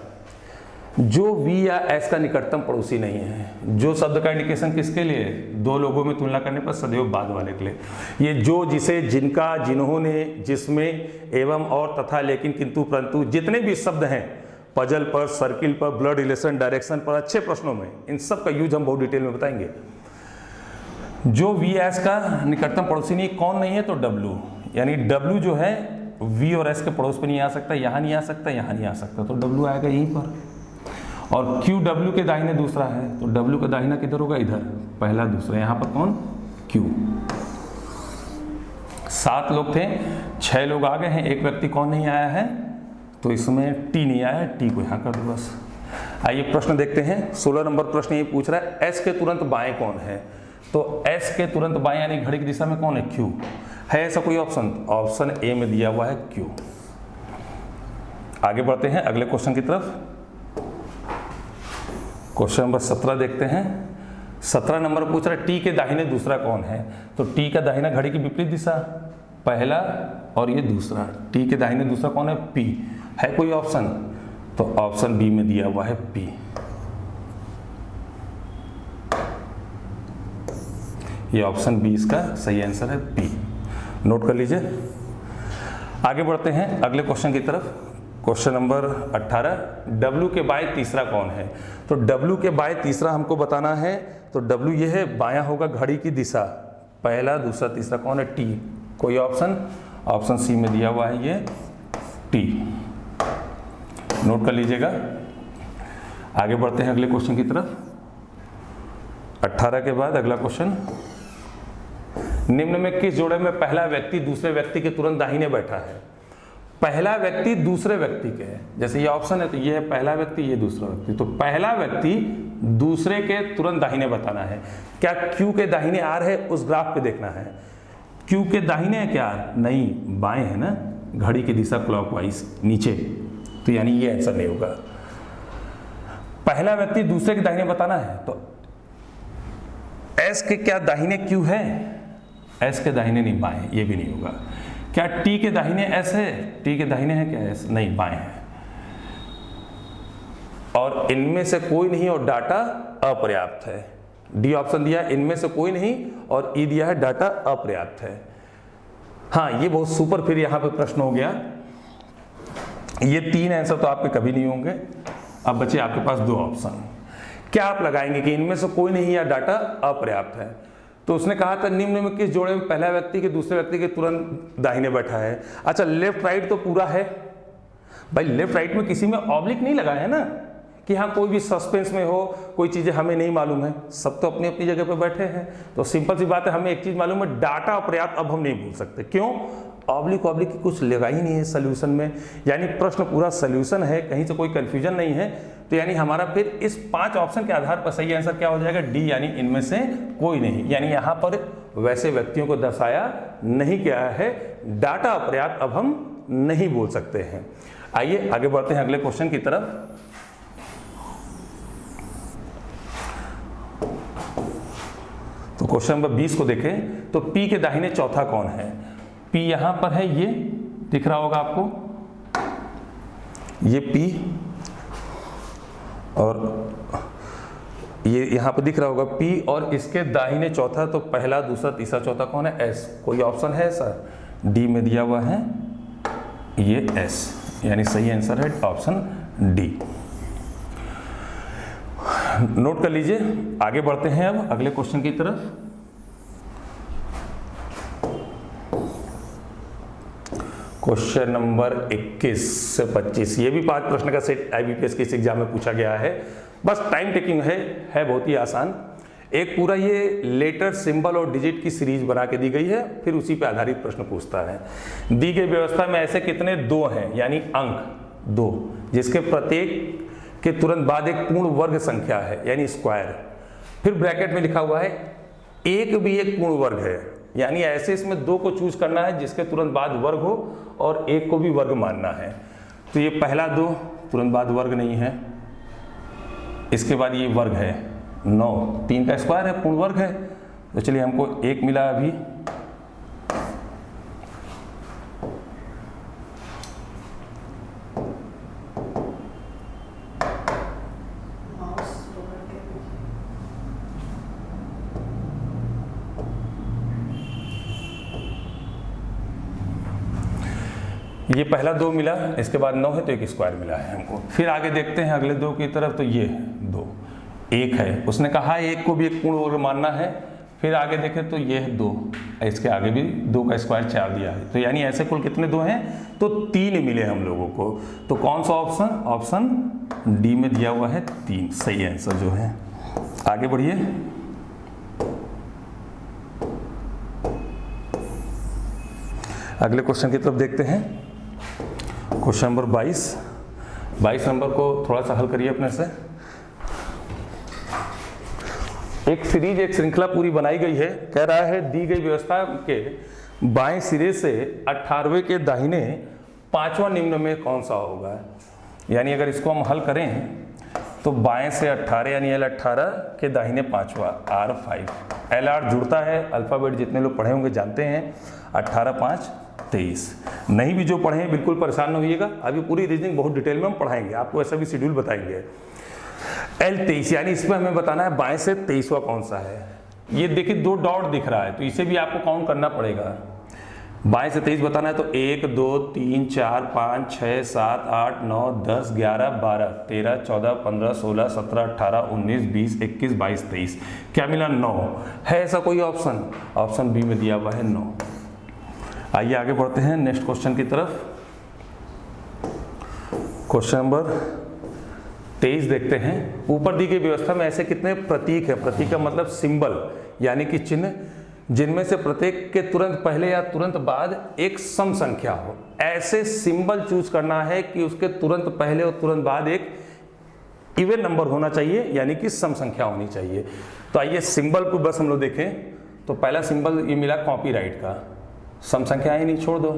जो V या S का निकटतम पड़ोसी नहीं है, जो शब्द का इंडिकेशन किसके लिए, दो लोगों में तुलना करने पर सदैव बाद वाले के लिए, ये जो, जिसे, जिनका, जिन्होंने, जिसमें, एवं, और, तथा, लेकिन, किंतु, परंतु, जितने भी शब्द हैं पजल पर, सर्किल पर, ब्लड रिलेशन, डायरेक्शन पर, अच्छे प्रश्नों में इन सब का यूज हम बहुत डिटेल में बताएंगे। जो V S का निकटतम पड़ोसी नहीं, कौन नहीं है, तो W, यानी W जो है V और S के पड़ोस पर नहीं आ सकता, यहाँ नहीं आ सकता, यहाँ नहीं आ सकता, तो W आएगा यहीं पर। और Q W के दाहिने दूसरा है, तो W का दाहिना किधर होगा, इधर, पहला दूसरा, यहाँ पर कौन, Q। 7 लोग थे, 6 लोग आ गए हैं, एक व्यक्ति कौन नहीं आया है, तो इसमें T नहीं आया, T को यहाँ कर दो बस। आइए प्रश्न देखते हैं, 16 नंबर प्रश्न ये पूछ रहा है, S के तुरंत बाएं कौन है, तो S के तुरंत बाएं यानी घड़ी की दिशा में कौन है, Q है, ऐसा कोई ऑप्शन, ऑप्शन ए में दिया हुआ है Q। आगे बढ़ते हैं अगले क्वेश्चन की तरफ, क्वेश्चन नंबर 17 देखते हैं। 17 नंबर पूछ रहा है, टी के दाहिने दूसरा कौन है, तो टी का दाहिना घड़ी की विपरीत दिशा, पहला और ये दूसरा, टी के दाहिने दूसरा कौन है, पी, है कोई ऑप्शन, तो ऑप्शन बी में दिया हुआ है पी। ये ऑप्शन बी इसका सही आंसर है, पी, नोट कर लीजिए। आगे बढ़ते हैं अगले क्वेश्चन की तरफ, क्वेश्चन नंबर 18, W के बाएं तीसरा कौन है, तो W के बाएं तीसरा हमको बताना है, तो W ये है, बायां होगा घड़ी की दिशा, पहला दूसरा तीसरा कौन है, T, कोई ऑप्शन, ऑप्शन सी में दिया हुआ है ये T, नोट कर लीजिएगा। आगे बढ़ते हैं अगले क्वेश्चन की तरफ, 18 के बाद अगला क्वेश्चन, निम्न में किस जोड़े में पहला व्यक्ति दूसरे व्यक्ति के तुरंत दाहिने बैठा है, पहला व्यक्ति दूसरे व्यक्ति के है, जैसे ये ऑप्शन है तो ये है पहला व्यक्ति, ये दूसरा व्यक्ति, तो पहला व्यक्ति दूसरे के तुरंत दाहिने बताना है। क्या Q के दाहिने R है, उस ग्राफ पे देखना है, Q के दाहिने है क्या R, नहीं, बाएं है ना, घड़ी की दिशा क्लॉकवाइज नीचे, तो यानी ये आंसर नहीं होगा। पहला व्यक्ति दूसरे के दाहिने बताना है, तो S के क्या दाहिने Q है, S के दाहिने नहीं, बाएं, ये भी नहीं होगा। क्या T के दाहिने S है, T के दाहिने है क्या S, नहीं, बाएं है, और इनमें से कोई नहीं और डाटा अपर्याप्त है, डी ऑप्शन दिया इनमें से कोई नहीं, और ई दिया है डाटा अपर्याप्त है। हाँ, ये बहुत सुपर फिर यहाँ पे प्रश्न हो गया, ये 3 आंसर तो आपके कभी नहीं होंगे। अब बचे आपके पास 2 ऑप्शन, क्या आप लगाएंगे कि इनमें से कोई नहीं या डाटा अपर्याप्त है, तो उसने कहा था निम्न में किस जोड़े में पहला व्यक्ति के दूसरे व्यक्ति के तुरंत दाहिने बैठा है। अच्छा, लेफ्ट राइट तो पूरा है भाई, लेफ्ट राइट में किसी में ऑब्लिक नहीं लगा है ना, कि हाँ कोई भी सस्पेंस में हो, कोई चीज़ें हमें नहीं मालूम है, सब तो अपनी अपनी जगह पे बैठे हैं, तो सिंपल सी बात है, हमें एक चीज़ मालूम है, डाटा अपर्याप्त अब हम नहीं भूल सकते, क्यों, ऑब्लिक ऑब्लिक की कुछ लगा ही नहीं है सोल्यूशन में, यानी प्रश्न पूरा सोल्यूशन है, कहीं से कोई कंफ्यूजन नहीं है, तो यानी हमारा फिर इस 5 ऑप्शन के आधार पर सही आंसर क्या हो जाएगा, डी, यानी इनमें से कोई नहीं, यानी यहाँ पर वैसे व्यक्तियों को दर्शाया नहीं गया है, डाटा अपर्याप्त अब हम नहीं बोल सकते हैं। आइए आगे बढ़ते हैं अगले क्वेश्चन की तरफ। तो क्वेश्चन नंबर 20 को देखें, तो P के दाहिने चौथा कौन है, P यहां पर है, ये दिख रहा होगा आपको, ये P, और ये यहां पर दिख रहा होगा P, और इसके दाहिने चौथा, तो पहला दूसरा तीसरा चौथा कौन है, S, कोई ऑप्शन है सर, D में दिया हुआ है ये S, यानी सही आंसर है ऑप्शन D, नोट कर लीजिए। आगे बढ़ते हैं अब अगले क्वेश्चन की तरफ। क्वेश्चन नंबर 21 से 25, ये भी 5 प्रश्न का सेट IBPS के इस एग्जाम में पूछा गया है, बस टाइम टेकिंग है बहुत ही आसान। एक पूरा ये लेटर, सिंबल और डिजिट की सीरीज बना के दी गई है, फिर उसी पे आधारित प्रश्न पूछता है। दी गई व्यवस्था में ऐसे कितने दो हैं, यानी अंक दो, जिसके प्रत्येक के तुरंत बाद एक पूर्ण वर्ग संख्या है, यानी स्क्वायर। फिर ब्रैकेट में लिखा हुआ है एक भी एक पूर्ण वर्ग है, यानी ऐसे इसमें दो को चूज करना है जिसके तुरंत बाद वर्ग हो और एक को भी वर्ग मानना है। तो ये पहला दो तुरंत बाद वर्ग नहीं है, इसके बाद ये वर्ग है 9, 3 का स्क्वायर है, पूर्ण वर्ग है। तो चलिए हमको एक मिला अभी, ये पहला दो मिला, इसके बाद 9 है तो एक स्क्वायर मिला है हमको। फिर आगे देखते हैं अगले दो की तरफ, तो ये दो, एक है, उसने कहा एक को भी एक पूर्ण वर्ग मानना है। फिर आगे देखें तो ये है 2, इसके आगे भी 2 का स्क्वायर 4 दिया है, तो यानी ऐसे कुल कितने दो हैं, तो 3 मिले हम लोगों को। तो कौन सा ऑप्शन, ऑप्शन डी में दिया हुआ है 3 सही आंसर जो है। आगे बढ़िए, अगले क्वेश्चन की तरफ देखते हैं। क्वेश्चन नंबर 22 नंबर को थोड़ा सा हल करिए अपने से। एक सीरीज, एक श्रृंखला पूरी बनाई गई है। कह रहा है दी गई व्यवस्था के बाएं सिरे से 18वें के दाहिने 5वां निम्न में कौन सा होगा। यानी अगर इसको हम हल करें तो बाएं से 18 यानी L18 के दाहिने 5वां R5, LR जुड़ता है, अल्फाबेट जितने लोग पढ़े होंगे जानते हैं। 18 5 23, नहीं भी जो पढ़े हैं बिल्कुल परेशान न होइएगा, अभी पूरी रीजनिंग बहुत डिटेल में हम पढ़ाएंगे, आपको ऐसा भी शेड्यूल बताएंगे। L23 यानी इसमें हमें बताना है बाएं से 23वां कौन सा है। ये देखिए 2 डॉट दिख रहा है, तो इसे भी आपको काउंट करना पड़ेगा। बाएं से 23 बताना है तो 1 2 3 4 5 6 7 8 9 10 11 12 13 14 15 16 17 18 19 20 21 22 23, क्या मिला 9। है ऐसा कोई ऑप्शन, ऑप्शन बी में दिया हुआ है 9। आइए आगे बढ़ते हैं नेक्स्ट क्वेश्चन की तरफ। क्वेश्चन नंबर 23 देखते हैं। ऊपर दी गई व्यवस्था में ऐसे कितने प्रतीक है, प्रतीक का मतलब सिंबल यानी कि चिन्ह, जिनमें से प्रत्येक के तुरंत पहले या तुरंत बाद एक सम संख्या हो। ऐसे सिंबल चूज करना है कि उसके तुरंत पहले और तुरंत बाद एक इवन नंबर होना चाहिए, यानी कि सम संख्या होनी चाहिए। तो आइए सिंबल को बस हम लोग देखें। तो पहला सिंबल ये मिला कॉपीराइट का, सम संख्या ही नहीं, छोड़ दो।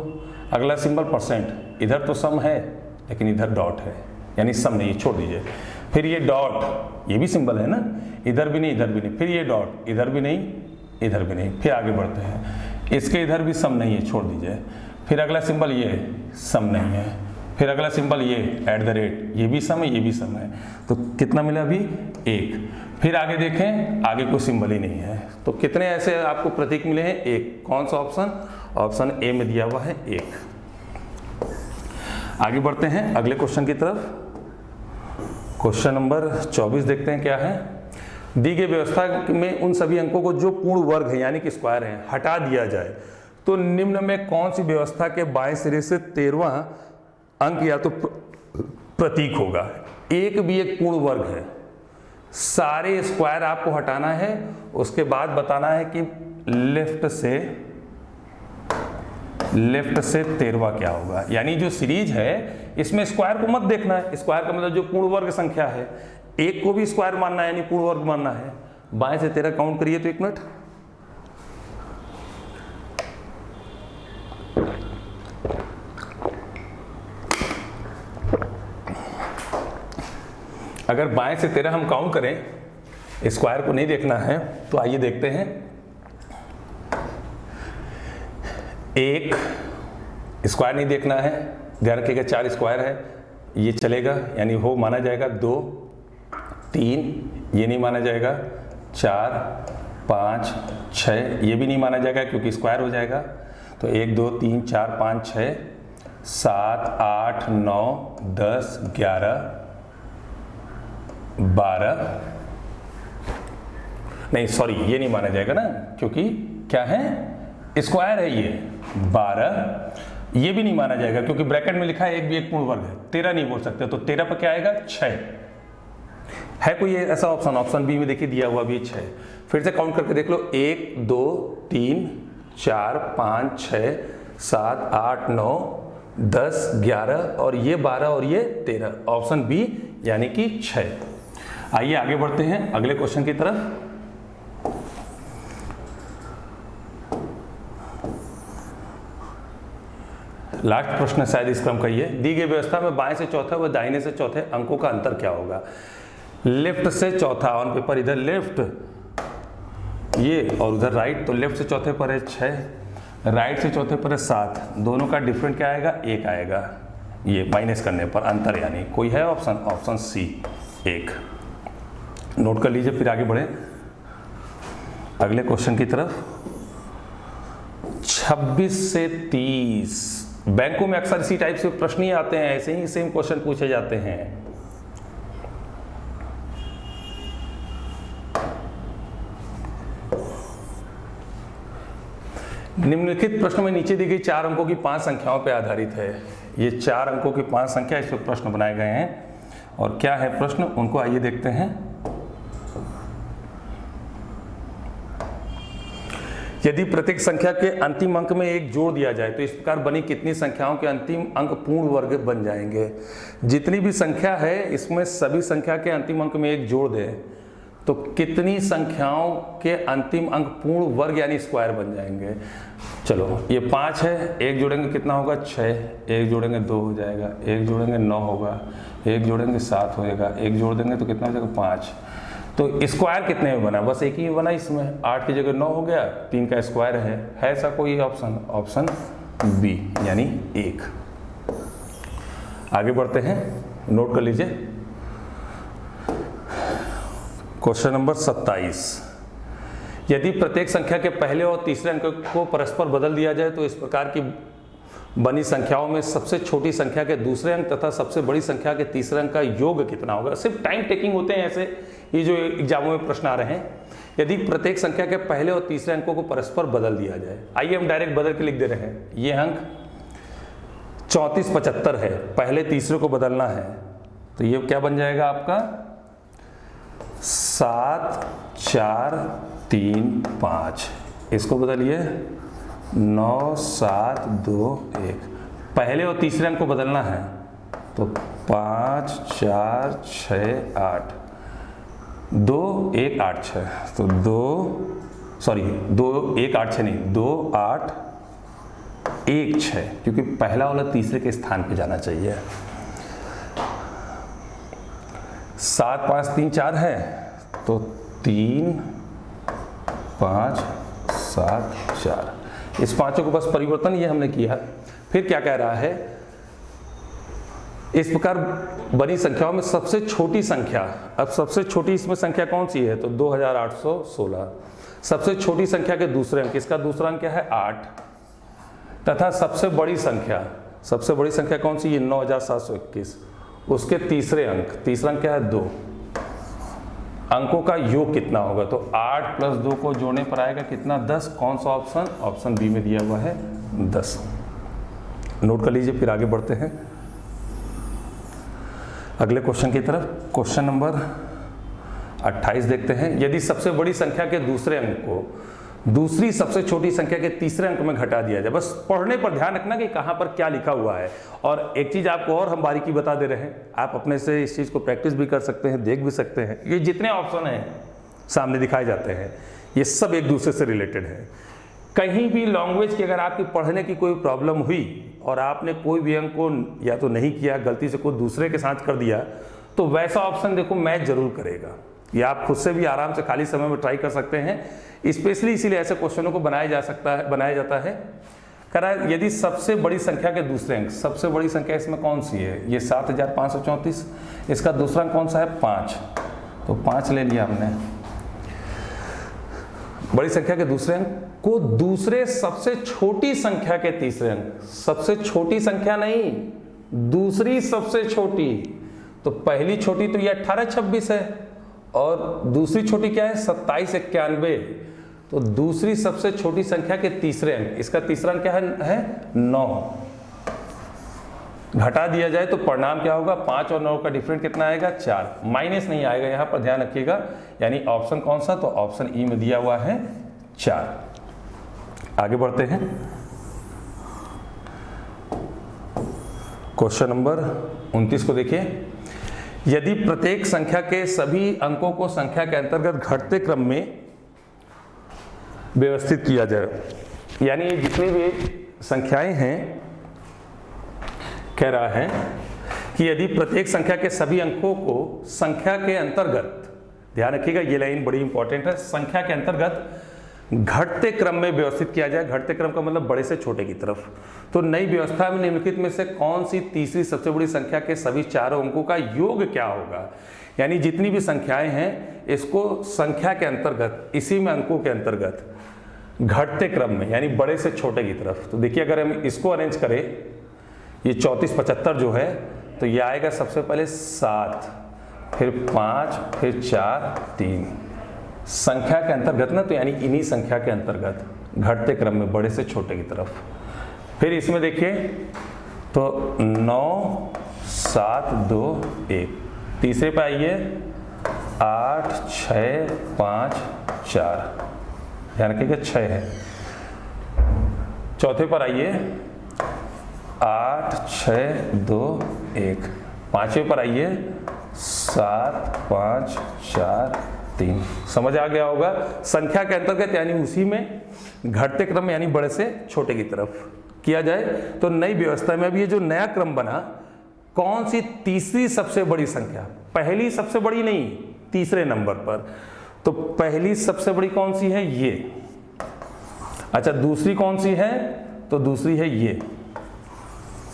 अगला सिंबल %, इधर तो सम है लेकिन इधर डॉट है, यानी सम नहीं, छोड़ दीजिए। फिर ये डॉट, ये भी सिंबल है ना, इधर भी नहीं इधर भी नहीं। फिर ये डॉट, इधर भी नहीं इधर भी नहीं। फिर आगे बढ़ते हैं, इसके इधर भी सम नहीं है, छोड़ दीजिए। फिर अगला सिंबल ये सम नहीं है। फिर अगला सिंबल ये @ ये भी सम है ये भी सम है। तो कितना मिला अभी 1। फिर आगे देखें, आगे कोई सिंबल ही नहीं है। तो कितने ऐसे आपको प्रतीक मिले हैं, 1। कौन सा ऑप्शन, ऑप्शन ए में दिया हुआ है 1। आगे बढ़ते हैं अगले क्वेश्चन की तरफ। क्वेश्चन नंबर 24 देखते हैं क्या है। दी गई व्यवस्था में उन सभी अंकों को जो पूर्ण वर्ग है यानी कि स्क्वायर है हटा दिया जाए तो निम्न में कौन सी व्यवस्था के बाएं सिरे से 13वां अंक या तो प्रतीक होगा। एक भी एक पूर्ण वर्ग है, सारे स्क्वायर आपको हटाना है, उसके बाद बताना है कि लेफ्ट से 13वां क्या होगा। यानी जो सीरीज है इसमें स्क्वायर को मत देखना है, स्क्वायर का मतलब जो पूर्ण वर्ग संख्या है, एक को भी स्क्वायर मानना है यानी पूर्ण वर्ग मानना है। बाएं से 13 काउंट करिए तो 1 मिनट। अगर बाएं से 13 हम काउंट करें, स्क्वायर को नहीं देखना है, तो आइए देखते हैं। 1 स्क्वायर नहीं देखना है, ध्यान रखिएगा 4 स्क्वायर है, ये चलेगा यानी हो माना जाएगा। 2 3 ये नहीं माना जाएगा। 4 5 6 ये भी नहीं माना जाएगा क्योंकि स्क्वायर हो जाएगा। तो 1 2 3 4 5 6 7 8 9 10 11 12 नहीं सॉरी ये नहीं माना जाएगा ना, क्योंकि क्या है स्क्वायर है ये। 12 ये भी नहीं माना जाएगा क्योंकि ब्रैकेट में लिखा है एक भी एक पूर्ण वर्ग है। 13 नहीं बोल सकते, तो 13 पर क्या आएगा 6। है कोई ऐसा ऑप्शन? ऑप्शन बी में देखिए दिया हुआ भी 6। फिर से काउंट करके देख लो, 1 2 3 4 5 6 7 8 9 10 11 और ये 12 और ये 13, ऑप्शन बी यानी कि 6। आइए आगे बढ़ते हैं अगले क्वेश्चन की तरफ। लास्ट प्रश्न शायद इस क्रम का ही है। दी गई व्यवस्था में बाएं से चौथे व दाहिने से चौथे अंकों का अंतर क्या होगा? लेफ्ट से चौथा ऑन पेपर, इधर लेफ्ट ये और उधर राइट, तो लेफ्ट से चौथे पर है 6, राइट से चौथे पर है 7, दोनों का डिफरेंट क्या आएगा? 1 आएगा। ये माइनस करने पर अंतर, यानी कोई है ऑप्शन? Option C 1। नोट कर लीजिए, फिर आगे बढ़े अगले क्वेश्चन की तरफ। 26 से 30, बैंकों में अक्सर इसी टाइप से प्रश्न ही आते हैं, ऐसे ही सेम क्वेश्चन पूछे जाते हैं। निम्नलिखित प्रश्न में नीचे दी गई 4 अंकों की 5 संख्याओं पर आधारित है। ये 4 अंकों की 5 संख्या, इस पर प्रश्न बनाए गए हैं। और क्या है प्रश्न, उनको आइए देखते हैं। यदि प्रत्येक संख्या के अंतिम अंक में 1 जोड़ दिया जाए तो इस प्रकार बनी कितनी संख्याओं के अंतिम अंक पूर्ण वर्ग बन जाएंगे? जितनी भी संख्या है इसमें सभी संख्या के अंतिम अंक में 1 जोड़ दें तो कितनी संख्याओं के अंतिम अंक पूर्ण वर्ग यानी स्क्वायर बन जाएंगे? चलो, ये 5 है, 1 जोड़ेंगे कितना होगा? 6, 1 जोड़ेंगे 2 हो जाएगा, 1 जोड़ेंगे 9 होगा, 1 जोड़ेंगे 7 होएगा, 1 जोड़ देंगे तो कितना हो जाएगा? 5। तो स्क्वायर कितने में बना? बस एक ही बना इसमें, 8 की जगह 9 हो गया, 3 का स्क्वायर है ऐसा कोई ऑप्शन? ऑप्शन बी यानी 1। आगे बढ़ते हैं, नोट कर लीजिए क्वेश्चन नंबर 27। यदि प्रत्येक संख्या के पहले और तीसरे अंक को परस्पर बदल दिया जाए तो इस प्रकार की बनी संख्याओं में सबसे छोटी संख्या के दूसरे अंक तथा सबसे बड़ी संख्या के तीसरे अंक का योग कितना होगा? सिर्फ टाइम टेकिंग होते हैं ऐसे ये जो एग्जामों में प्रश्न आ रहे हैं। यदि प्रत्येक संख्या के पहले और तीसरे अंकों को परस्पर बदल दिया जाए, आइए हम डायरेक्ट बदल के लिख दे रहे हैं। ये अंक 34 75 है, पहले तीसरे को बदलना है तो ये क्या बन जाएगा आपका? 7 4 3 5। इसको बदलिए 9 7 2 1। पहले और तीसरे अंक को बदलना है तो 5 4 6 8 2 1 8 6, तो 2 1 8 6 नहीं, 2 8 1 6, क्योंकि पहला वाला तीसरे के स्थान पे जाना चाहिए। 7 5 3 4 है तो 3 5 7 4, इस पांचों को बस परिवर्तन ये हमने किया। फिर क्या कह रहा है? इस प्रकार बनी संख्याओं में सबसे छोटी संख्या, अब सबसे छोटी इसमें संख्या कौन सी है? तो 2816। सबसे छोटी संख्या के दूसरे अंक, इसका दूसरा अंक क्या है? 8। तथा सबसे बड़ी संख्या कौन सी? ये 9721। उसके तीसरे अंक, तीसरा अंक क्या है? 2। अंकों का योग कितना होगा? तो 8 + 2 को जोड़ने पर आएगा कितना? 10। कौन सा ऑप्शन? ऑप्शन बी में दिया हुआ है 10। नोट कर लीजिए, फिर आगे बढ़ते हैं अगले क्वेश्चन की तरफ। क्वेश्चन नंबर 28 देखते हैं। यदि सबसे बड़ी संख्या के दूसरे अंक को दूसरी सबसे छोटी संख्या के तीसरे अंक में घटा दिया जाए, बस पढ़ने पर ध्यान रखना कि कहां पर क्या लिखा हुआ है। और एक चीज आपको और हम बारीकी बता दे रहे हैं, आप अपने से इस चीज को प्रैक्टिस भी कर सकते हैं, देख भी सकते हैं। ये जितने ऑप्शन हैं सामने दिखाए जाते हैं, ये सब एक दूसरे से रिलेटेड है। कहीं भी लैंग्वेज की अगर आपकी पढ़ने की कोई प्रॉब्लम हुई और आपने कोई भी अंक को या तो नहीं किया, गलती से कोई दूसरे के साथ कर दिया, तो वैसा ऑप्शन देखो मैच जरूर करेगा। ये आप खुद से भी आराम से खाली समय में ट्राई कर सकते हैं। स्पेशली इसीलिए ऐसे क्वेश्चनों को बनाया जाता है। कह रहा है यदि सबसे बड़ी संख्या के दूसरे अंक, सबसे बड़ी संख्या इसमें कौन सी है? ये 7534। इसका दूसरा अंक कौन सा है? 5। तो 5 ले लिया हमने। बड़ी संख्या के दूसरे अंक को दूसरे सबसे छोटी संख्या के तीसरे अंक, सबसे छोटी संख्या नहीं, दूसरी सबसे छोटी। तो पहली छोटी तो ये 1826 है और दूसरी छोटी क्या है? 2791। तो दूसरी सबसे छोटी संख्या के तीसरे अंक, इसका तीसरा अंक क्या है? 9। घटा दिया जाए तो परिणाम क्या होगा, 5 और 9 का डिफरेंट कितना आएगा, 4, माइनस नहीं आएगा यहाँ पर, ध्यान रखिएगा। यानी ऑप्शन कौन सा, तो ऑप्शन ई में दिया हुआ है 4। आगे बढ़ते हैं, क्वेश्चन नंबर 29 को देखिए। यदि प्रत्येक संख्या के सभी अंकों को संख्या के अंतर्गत घटते क्रम में व्यवस्थित किया जाए, यानी जितनी भी संख्याएं हैं, कह रहा है कि यदि प्रत्येक संख्या के सभी अंकों को संख्या के अंतर्गत, ध्यान रखिएगा ये लाइन बड़ी इंपॉर्टेंट है, संख्या के अंतर्गत घटते क्रम में व्यवस्थित किया जाए। घटते क्रम का मतलब बड़े से छोटे की तरफ। तो नई व्यवस्था में निम्नलिखित में से कौन सी तीसरी सबसे बड़ी संख्या के सभी चारों अंकों का योग क्या होगा, यानी जितनी भी संख्याएं हैं इसको संख्या के अंतर्गत, इसी में अंकों के अंतर्गत घटते क्रम में, यानी बड़े से छोटे की तरफ। तो देखिए अगर हम इसको अरेंज करें, ये 34 75 जो है, तो ये आएगा सबसे पहले 7, फिर 5, फिर 4, 3, संख्या के अंतर्गत ना, तो यानी इन्हीं संख्या के अंतर्गत घटते क्रम में बड़े से छोटे की तरफ। फिर इसमें देखिए तो 9 7 2 1, तीसरे पे आइए 8 6 5 4, ध्यान रखिएगा 6 है। चौथे पर आइए 8 6 2 1, पांचवें पर आइए 7 5 4 3। समझ आ गया होगा, संख्या के अंतर्गत यानी उसी में घटते क्रम में, यानी बड़े से छोटे की तरफ किया जाए। तो नई व्यवस्था में अब ये जो नया क्रम बना, कौन सी तीसरी सबसे बड़ी संख्या, पहली सबसे बड़ी नहीं, तीसरे नंबर पर, तो पहली सबसे बड़ी कौन सी है, ये। अच्छा दूसरी कौन सी है, तो दूसरी है ये।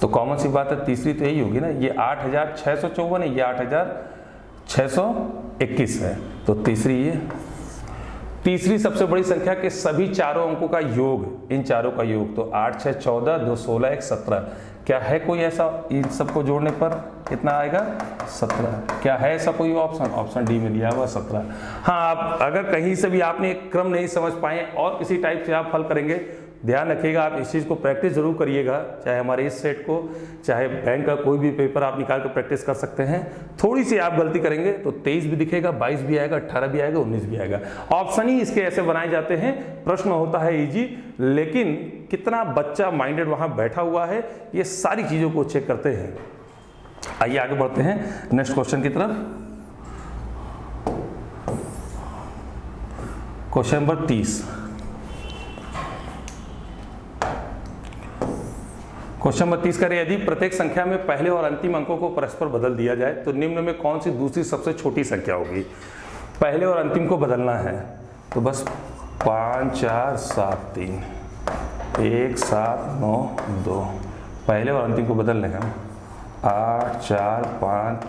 तो कॉमन सी बात है, तीसरी तो यही होगी ना, ये 8654 है, ये 8621 है, तो तीसरी ये। तीसरी सबसे बड़ी संख्या के सभी चारों अंकों का योग, इन चारों का योग, तो 8 6 14 2 16 1 17। क्या है कोई ऐसा, इन सबको जोड़ने पर कितना आएगा, 17। क्या है ऐसा कोई ऑप्शन, ऑप्शन डी में दिया हुआ 17। हाँ, आप अगर कहीं से भी आपने एक क्रम नहीं समझ पाए और किसी टाइप से आप हल करेंगे, ध्यान रखिएगा आप इस चीज़ को प्रैक्टिस जरूर करिएगा, चाहे हमारे इस सेट को, चाहे बैंक का कोई भी पेपर आप निकाल कर प्रैक्टिस कर सकते हैं। थोड़ी सी आप गलती करेंगे तो 23 भी दिखेगा, 22 भी आएगा, 18 भी आएगा, 19 भी आएगा। ऑप्शन ही इसके ऐसे बनाए जाते हैं, प्रश्न होता है इजी, लेकिन कितना बच्चा माइंडेड वहाँ बैठा हुआ है, ये सारी चीज़ों को चेक करते हैं। आइए आगे बढ़ते हैं नेक्स्ट क्वेश्चन की तरफ। Question number 30। क्वेश्चन नंबर 30 करें, यदि प्रत्येक संख्या में पहले और अंतिम अंकों को परस्पर बदल दिया जाए तो निम्न में कौन सी दूसरी सबसे छोटी संख्या होगी। पहले और अंतिम को बदलना है, तो बस 5 4 7 3 1 7 9 2, पहले और अंतिम को बदल लेंगे हम। 8 4 5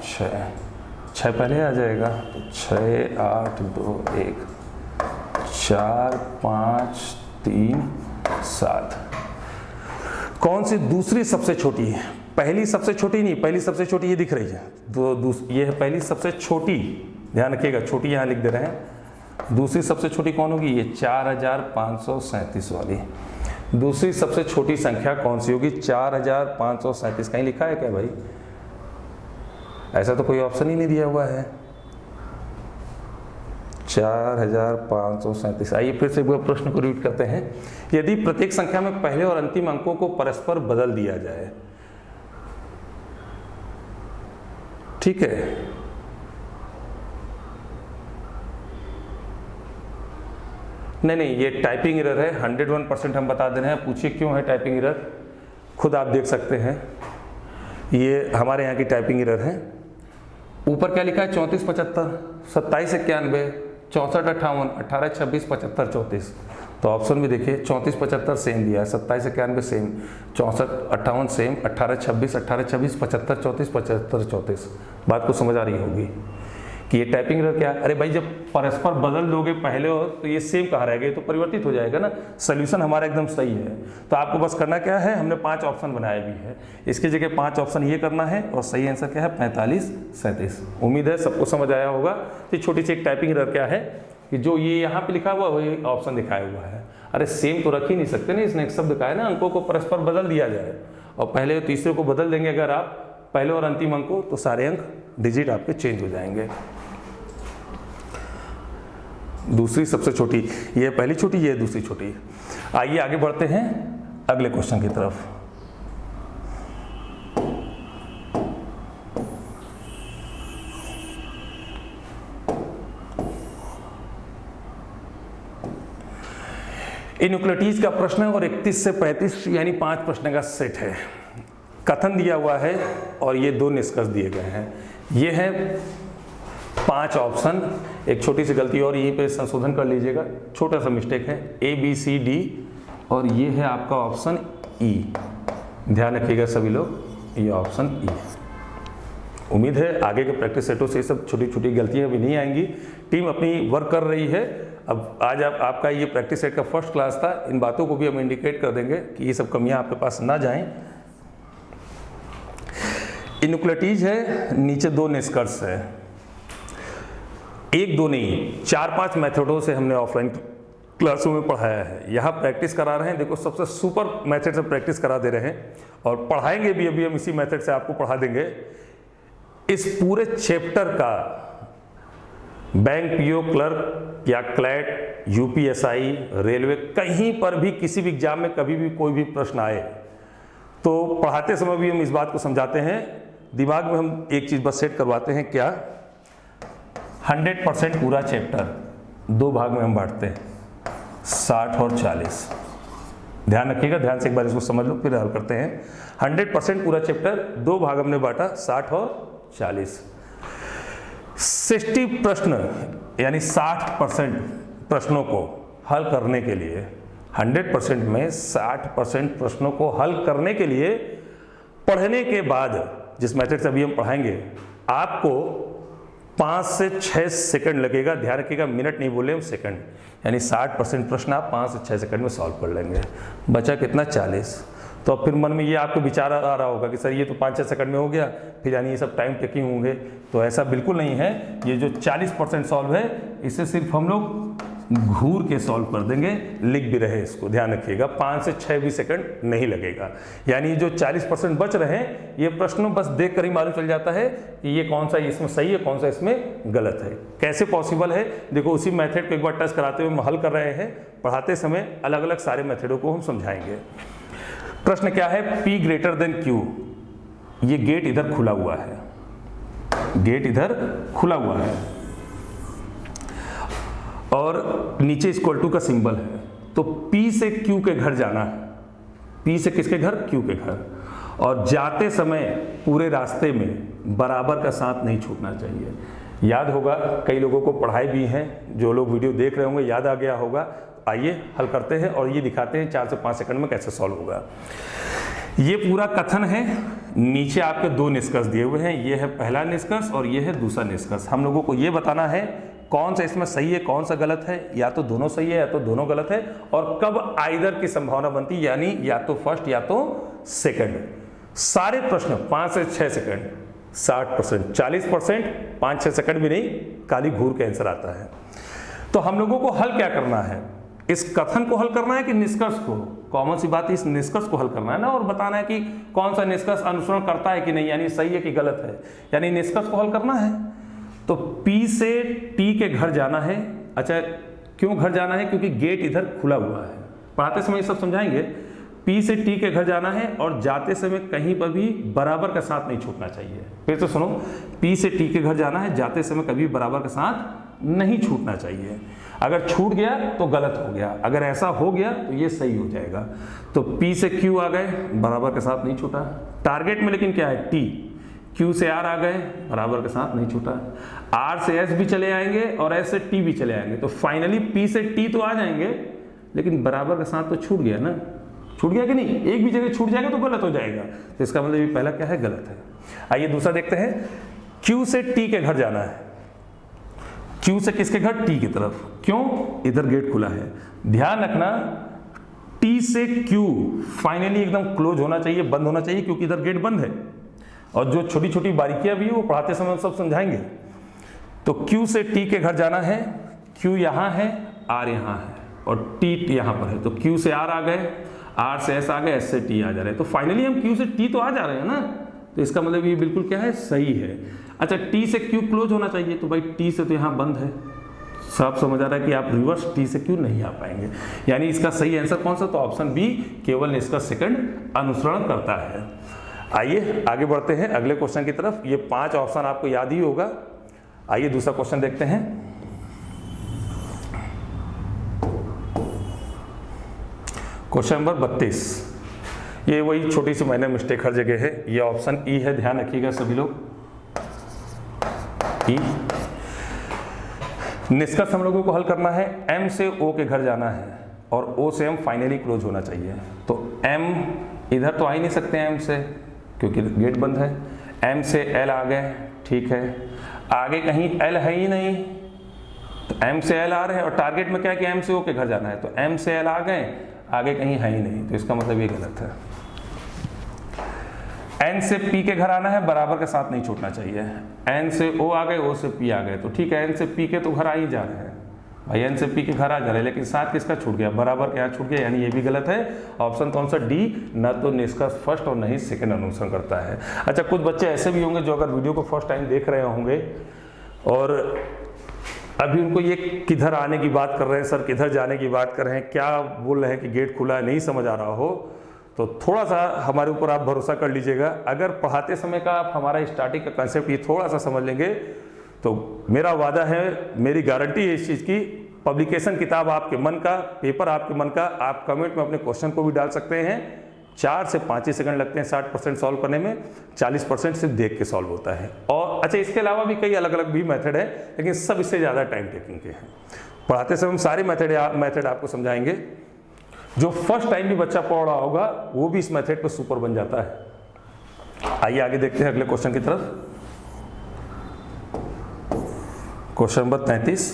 6 पहले आ जाएगा, तो 6 8 2 1 4 5 3 7। कौन सी दूसरी सबसे छोटी है, पहली सबसे छोटी नहीं, पहली सबसे छोटी ये दिख रही है, तो ये है पहली सबसे छोटी, ध्यान रखिएगा छोटी यहाँ लिख दे रहे हैं। दूसरी सबसे छोटी कौन होगी, ये 4537 वाली। दूसरी सबसे छोटी संख्या कौन सी होगी, 4537। कहीं लिखा है क्या भाई, ऐसा तो कोई ऑप्शन ही नहीं दिया हुआ है। 4537। आइए फिर से एक बार प्रश्न को रिपीट करते हैं। यदि प्रत्येक संख्या में पहले और अंतिम अंकों को परस्पर बदल दिया जाए, ठीक है, नहीं ये टाइपिंग एरर है, 101% हम बता दे रहे हैं। पूछिए क्यों है टाइपिंग एरर, खुद आप देख सकते हैं, ये हमारे यहाँ की टाइपिंग एरर है। ऊपर क्या लिखा है, 34 75 27 91 64 58 18 26 75 34। तो ऑप्शन भी देखिए 34 75 सेम दिया है, 27 91 सेम, 64 58 सेम, 18 26 75 34 75 34। बात को समझ आ रही होगी कि ये टाइपिंग एरर क्या है। अरे भाई जब परस्पर बदल दोगे पहले हो तो ये सेम कहाँ रह गए, तो परिवर्तित हो जाएगा ना। सोल्यूशन हमारा एकदम सही है, तो आपको बस करना क्या है, हमने 5 ऑप्शन बनाए भी है, इसकी जगह 5 ऑप्शन ये करना है और सही आंसर क्या है 45 37। उम्मीद है सबको समझ आया होगा। तो छोटी सी एक टाइपिंग एरर क्या है कि जो ये यहाँ पे लिखा हुआ वही ऑप्शन दिखाया हुआ है। अरे सेम तो रख ही नहीं सकते ना, इसने एक शब्द कहा है ना अंकों को परस्पर बदल दिया जाए, और पहले और तीसरे को बदल देंगे अगर आप पहले और अंतिम अंक को, तो सारे अंक डिजिट आपके चेंज हो जाएंगे। दूसरी सबसे छोटी, ये पहली छोटी, ये दूसरी छोटी। आइए आगे बढ़ते हैं अगले क्वेश्चन की तरफ। इनइक्वालिटीज का प्रश्न है और 31 से 35 यानी 5 प्रश्न का सेट है। कथन दिया हुआ है और ये 2 निष्कर्ष दिए गए हैं। ये है 5 ऑप्शन, एक छोटी सी गलती और यहीं पे संशोधन कर लीजिएगा, छोटा सा मिस्टेक है, ABCD और ये है आपका ऑप्शन E। ध्यान रखिएगा सभी लोग, ये ऑप्शन E। उम्मीद है आगे के प्रैक्टिस सेटों से ये सब छोटी छोटी गलतियां भी नहीं आएंगी। टीम अपनी वर्क कर रही है। अब आज आपका ये प्रैक्टिस सेट का फर्स्ट क्लास था, इन बातों को भी हम इंडिकेट कर देंगे कि ये सब कमियां आपके पास ना जाएं। इनइक्वालिटीज है, नीचे 2 निष्कर्ष है। 1 2 नहीं, 4-5 मेथडों से हमने ऑफलाइन क्लासों में पढ़ाया है। यहाँ प्रैक्टिस करा रहे हैं, देखो सबसे सुपर मेथड से प्रैक्टिस करा दे रहे हैं और पढ़ाएंगे भी, अभी हम इसी मेथड से आपको पढ़ा देंगे। इस पूरे चैप्टर का बैंक पीओ क्लर्क या क्लैट, यूपीएसआई, रेलवे, कहीं पर भी किसी भी एग्जाम में कभी भी कोई भी प्रश्न आए तो पढ़ाते समय भी हम इस बात को समझाते हैं, दिमाग में हम एक चीज बस सेट करवाते हैं, क्या 100% पूरा चैप्टर 2 भाग में हम बांटते हैं, 60 और 40। ध्यान रखिएगा, ध्यान से एक बार इसको समझ लो फिर हल करते हैं। 100% पूरा चैप्टर 2 भाग हमने बांटा, 60 और 40। 60 प्रश्न यानी 60% प्रश्नों को हल करने के लिए, 100% में 60% प्रश्नों को हल करने के लिए पढ़ने के बाद, जिस मेथड से अभी हम पढ़ाएंगे, आपको 5 से 6 सेकंड लगेगा। ध्यान रखिएगा, मिनट नहीं बोले हम, सेकंड। यानी 60% प्रश्न आप 5 से 6 सेकंड में सॉल्व कर लेंगे। बचा कितना? 40। तो अब फिर मन में ये आपको विचार आ रहा होगा कि सर ये तो 5-6 सेकंड में हो गया, फिर यानी ये सब टाइम टेकिंग होंगे। तो ऐसा बिल्कुल नहीं है। ये जो 40% सॉल्व है, इसे सिर्फ हम लोग घूर के सॉल्व कर देंगे, लिख भी रहे इसको, ध्यान रखिएगा। 5 से 6 भी सेकंड नहीं लगेगा। यानी जो 40% बच रहे हैं, ये प्रश्न बस देख कर ही मालूम चल जाता है कि ये कौन सा इसमें सही है, कौन सा इसमें गलत है। कैसे पॉसिबल है? देखो, उसी मेथड को एक बार टच कराते हुए हम हल कर रहे हैं। पढ़ाते समय अलग अलग सारे मेथडों को हम समझाएंगे। प्रश्न क्या है? P greater than Q। ये गेट इधर खुला हुआ है, गेट इधर खुला हुआ है और नीचे इक्वल टू का सिंबल है। तो P से Q के घर जाना है। P से किसके घर? Q के घर। और जाते समय पूरे रास्ते में बराबर का साथ नहीं छूटना चाहिए। याद होगा, कई लोगों को पढ़ाई भी हैं, जो लोग वीडियो देख रहे होंगे याद आ गया होगा। आइए हल करते हैं और ये दिखाते हैं 4 से 5 सेकंड में कैसे सॉल्व होगा। ये पूरा कथन है। नीचे आपके 2 निष्कर्ष दिए हुए हैं। ये है पहला निष्कर्ष और ये है दूसरा निष्कर्ष। हम लोगों को ये बताना है कौन सा इसमें सही है, कौन सा गलत है, या तो दोनों सही है या तो दोनों गलत है, और कब आइदर की संभावना बनती है, यानी या तो फर्स्ट या तो सेकंड। सारे प्रश्न 5 से 6 सेकंड, 60%, 40%, 5-6 सेकंड भी नहीं, काली घूर के आंसर आता है। तो हम लोगों को हल क्या करना है? इस कथन को हल करना है कि निष्कर्ष को? कॉमन सी बात, इस निष्कर्ष को हल करना है ना, और बताना है कि कौन सा निष्कर्ष अनुसरण करता है कि नहीं, यानी सही है कि गलत है, यानी निष्कर्ष को हल करना है। तो P से T के घर जाना है। अच्छा, क्यों घर जाना है? क्योंकि गेट इधर खुला हुआ है। पढ़ाते समय ये सब समझाएंगे। P से T के घर जाना है और जाते समय कहीं पर भी बराबर का साथ नहीं छूटना चाहिए। फिर तो सुनो, P से T के घर जाना है, जाते समय कभी बराबर का साथ नहीं छूटना चाहिए। अगर छूट गया तो गलत हो गया, अगर ऐसा हो गया तो ये सही हो जाएगा। तो P से Q आ गए, बराबर के साथ नहीं छूटा। टारगेट में लेकिन क्या है? T। Q से R आ गए, बराबर के साथ नहीं छूटा। R से S भी चले आएंगे और S से T भी चले आएंगे। तो फाइनली P से T तो आ जाएंगे, लेकिन बराबर के साथ तो छूट गया ना। छूट गया कि नहीं? एक भी जगह छूट जाएगा तो गलत हो जाएगा। तो इसका मतलब ये पहला क्या है? गलत है। आइए दूसरा देखते हैं। Q से T के घर जाना है। Q से किसके घर? T की तरफ। क्यों? इधर गेट खुला है। ध्यान रखना, T से Q फाइनली एकदम क्लोज होना चाहिए, बंद होना चाहिए, क्योंकि इधर गेट बंद है। और जो छोटी छोटी बारीकियां भी है वो पढ़ाते समय हम सब समझाएंगे। तो Q से T के घर जाना है। Q यहाँ है, R यहाँ है और T यहाँ पर है। तो Q से R आ गए। आर से एस आ गए, एस से टी आ जा रहे हैं, तो फाइनली हम क्यू से टी तो आ जा रहे हैं ना, तो इसका मतलब ये बिल्कुल क्या है, सही है। अच्छा, टी से क्यू क्लोज होना चाहिए, तो भाई टी से तो यहाँ बंद है, सब समझ आ रहा है कि आप रिवर्स टी से क्यू नहीं आ पाएंगे, यानी इसका सही आंसर कौन सा, तो ऑप्शन बी केवल इसका सेकंड अनुसरण करता है। आइए आगे बढ़ते हैं अगले क्वेश्चन की तरफ। ये 5 ऑप्शन आपको याद ही होगा। आइए दूसरा क्वेश्चन देखते हैं। क्वेश्चन नंबर 32, ये वही छोटी सी माइनर मिस्टेक हर जगह है, ये ऑप्शन ई है, ध्यान रखिएगा सभी लोग। ई निष्कर्ष हम लोगों को हल करना है, एम से ओ के घर जाना है और ओ से एम फाइनली क्लोज होना चाहिए। तो एम इधर तो आ ही नहीं सकते एम से, क्योंकि गेट बंद है। एम से एल आ गए, ठीक है, आगे कहीं एल है ही नहीं, तो एम से एल आ रहे हैं और टारगेट में क्या है कि एम से ओ के घर जाना है, तो एम से एल आ गए, आगे कहीं है ही नहीं, तो इसका मतलब ये गलत है। एन से पी के घर आना है, बराबर के साथ नहीं छूटना चाहिए। एन से ओ आ गए, ओ से पी आ गए, तो ठीक है, एन से पी के तो घर आ ही जा रहे हैं भाई, एन से पी के घर आ जा रहे हैं, लेकिन साथ किसका छूट गया, बराबर के यहाँ छूट गया, यानी ये भी गलत है। ऑप्शन कौन सा, डी, न तो निष्कर्ष फर्स्ट और न ही सेकंड अनुसरण करता है। अच्छा, कुछ बच्चे ऐसे भी होंगे जो अगर वीडियो को फर्स्ट टाइम देख रहे होंगे और अभी उनको ये किधर आने की बात कर रहे हैं सर, किधर जाने की बात कर रहे हैं, क्या बोल रहे हैं कि गेट खुला है, नहीं समझ आ रहा हो, तो थोड़ा सा हमारे ऊपर आप भरोसा कर लीजिएगा। अगर पढ़ाते समय का आप हमारा स्टार्टिंग का कंसेप्ट ये थोड़ा सा समझ लेंगे, तो मेरा वादा है, मेरी गारंटी है इस चीज़ की, पब्लिकेशन किताब आपके मन का, पेपर आपके मन का, आप कमेंट में अपने क्वेश्चन को भी डाल सकते हैं। 4 से 5 ही सेकंड लगते हैं 60% सॉल्व करने में, 40% सिर्फ देख के सॉल्व होता है। और अच्छा, इसके अलावा भी कई अलग अलग भी मेथड है, लेकिन सब इससे ज़्यादा टाइम टेकिंग के हैं। पढ़ाते समय हम सारे मेथड आपको समझाएंगे, जो फर्स्ट टाइम भी बच्चा पढ़ रहा होगा वो भी इस मेथड पे सुपर बन जाता है। आइए आगे देखते हैं अगले क्वेश्चन की तरफ। क्वेश्चन नंबर 33,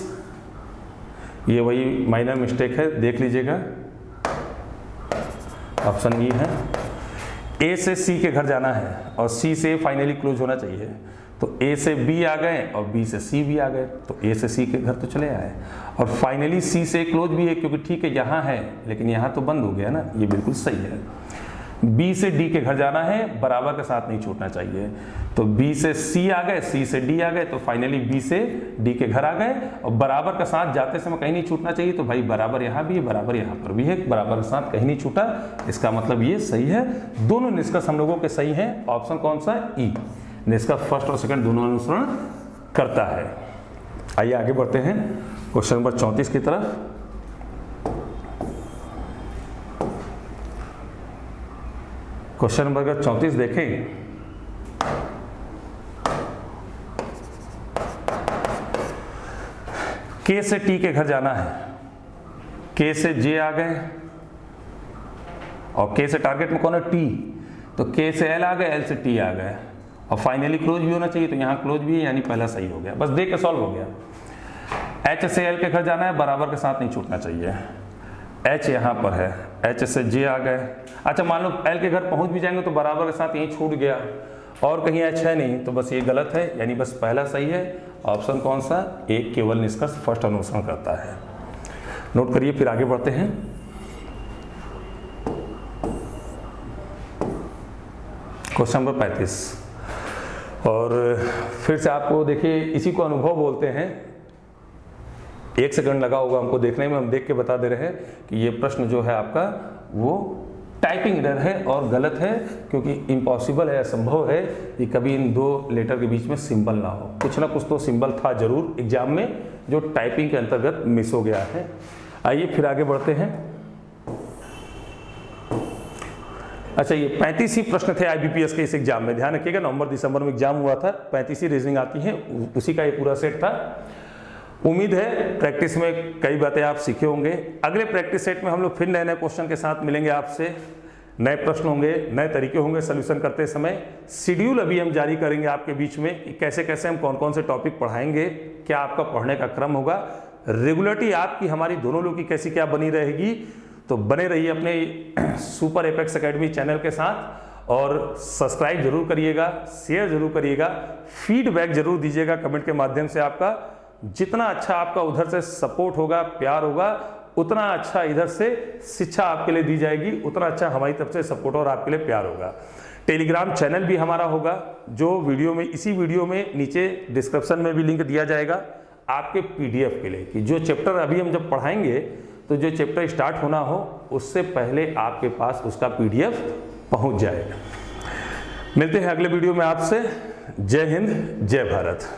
ये वही माइनर मिस्टेक है, देख लीजिएगा। ऑप्शन ई है, ए से सी के घर जाना है और सी से फाइनली क्लोज होना चाहिए, तो ए से बी आ गए और बी से सी भी आ गए, तो ए से सी के घर तो चले आए और फाइनली सी से क्लोज भी है, क्योंकि ठीक है यहाँ है लेकिन यहाँ तो बंद हो गया ना, ये बिल्कुल सही है। बी से डी के घर जाना है, बराबर के साथ नहीं छूटना चाहिए, तो बी से सी आ गए, सी से डी आ गए, तो फाइनली बी से डी के घर आ गए और बराबर के साथ जाते समय कहीं नहीं छूटना चाहिए, तो भाई बराबर यहाँ भी है, बराबर यहाँ पर भी है, बराबर के साथ कहीं नहीं छूटा, इसका मतलब ये सही है। दोनों निष्कर्ष हम लोगों के सही हैं। ऑप्शन कौन सा, ई, निष्कर्ष फर्स्ट और सेकंड दोनों अनुसरण करता है। आइए आगे बढ़ते हैं क्वेश्चन नंबर 34 की तरफ। क्वेश्चन नंबर 34 देखें, के से टी के घर जाना है, के से जे आ गए और के से टारगेट में कौन है, टी, तो के से एल आ गए, एल से टी आ गए और फाइनली क्लोज भी होना चाहिए, तो यहाँ क्लोज भी है, यानी पहला सही हो गया, बस देख के सॉल्व हो गया। एच से एल के घर जाना है, बराबर के साथ नहीं छूटना चाहिए, एच यहाँ पर है, एच से जे आ गए। अच्छा, मान लो एल के घर पहुँच भी जाएंगे तो बराबर के साथ यहीं छूट गया और कहीं एच है नहीं, तो बस ये गलत है, यानी बस पहला सही है। ऑप्शन कौन सा, एक केवल निष्कर्ष फर्स्ट अनुसरण करता है। नोट करिए, फिर आगे बढ़ते हैं। क्वेश्चन नंबर 35, और फिर से आपको देखिए, इसी को अनुभव बोलते हैं। 1 सेकंड लगा होगा हमको देखने में, हम देख के बता दे रहे हैं कि ये प्रश्न जो है आपका वो टाइपिंग एरर है और गलत है, क्योंकि इम्पॉसिबल है, असंभव है कि कभी इन 2 लेटर के बीच में सिंबल ना हो। कुछ ना कुछ तो सिंबल था जरूर एग्जाम में, जो टाइपिंग के अंतर्गत मिस हो गया है। आइए फिर आगे बढ़ते हैं। अच्छा, ये 35 ही प्रश्न थे IBPS के इस एग्जाम में, ध्यान रखिएगा, नवंबर दिसंबर में एग्जाम हुआ था, 35 ही रीजनिंग आती है, उसी का ये पूरा सेट था। उम्मीद है प्रैक्टिस में कई बातें आप सीखे होंगे। अगले प्रैक्टिस सेट में हम लोग फिर नए नए क्वेश्चन के साथ मिलेंगे आपसे, नए प्रश्न होंगे, नए तरीके होंगे सोल्यूशन करते समय। शेड्यूल अभी हम जारी करेंगे आपके बीच में कि कैसे कैसे हम कौन कौन से टॉपिक पढ़ाएंगे, क्या आपका पढ़ने का क्रम होगा, रेगुलरिटी आपकी हमारी दोनों लोग की कैसी क्या बनी रहेगी। तो बने रहिए अपने सुपर एपेक्स एकेडमी चैनल के साथ और सब्सक्राइब जरूर करिएगा, शेयर जरूर करिएगा, फीडबैक जरूर दीजिएगा कमेंट के माध्यम से। आपका जितना अच्छा आपका उधर से सपोर्ट होगा, प्यार होगा, उतना अच्छा इधर से शिक्षा आपके लिए दी जाएगी, उतना अच्छा हमारी तरफ से सपोर्ट और आपके लिए प्यार होगा। टेलीग्राम चैनल भी हमारा होगा, जो वीडियो में, इसी वीडियो में नीचे डिस्क्रिप्शन में भी लिंक दिया जाएगा आपके पीडीएफ के लिए, कि जो चैप्टर अभी हम जब पढ़ाएंगे तो जो चैप्टर स्टार्ट होना हो उससे पहले आपके पास उसका पीडीएफ पहुंच जाएगा। मिलते हैं अगले वीडियो में आपसे। जय हिंद, जय भारत।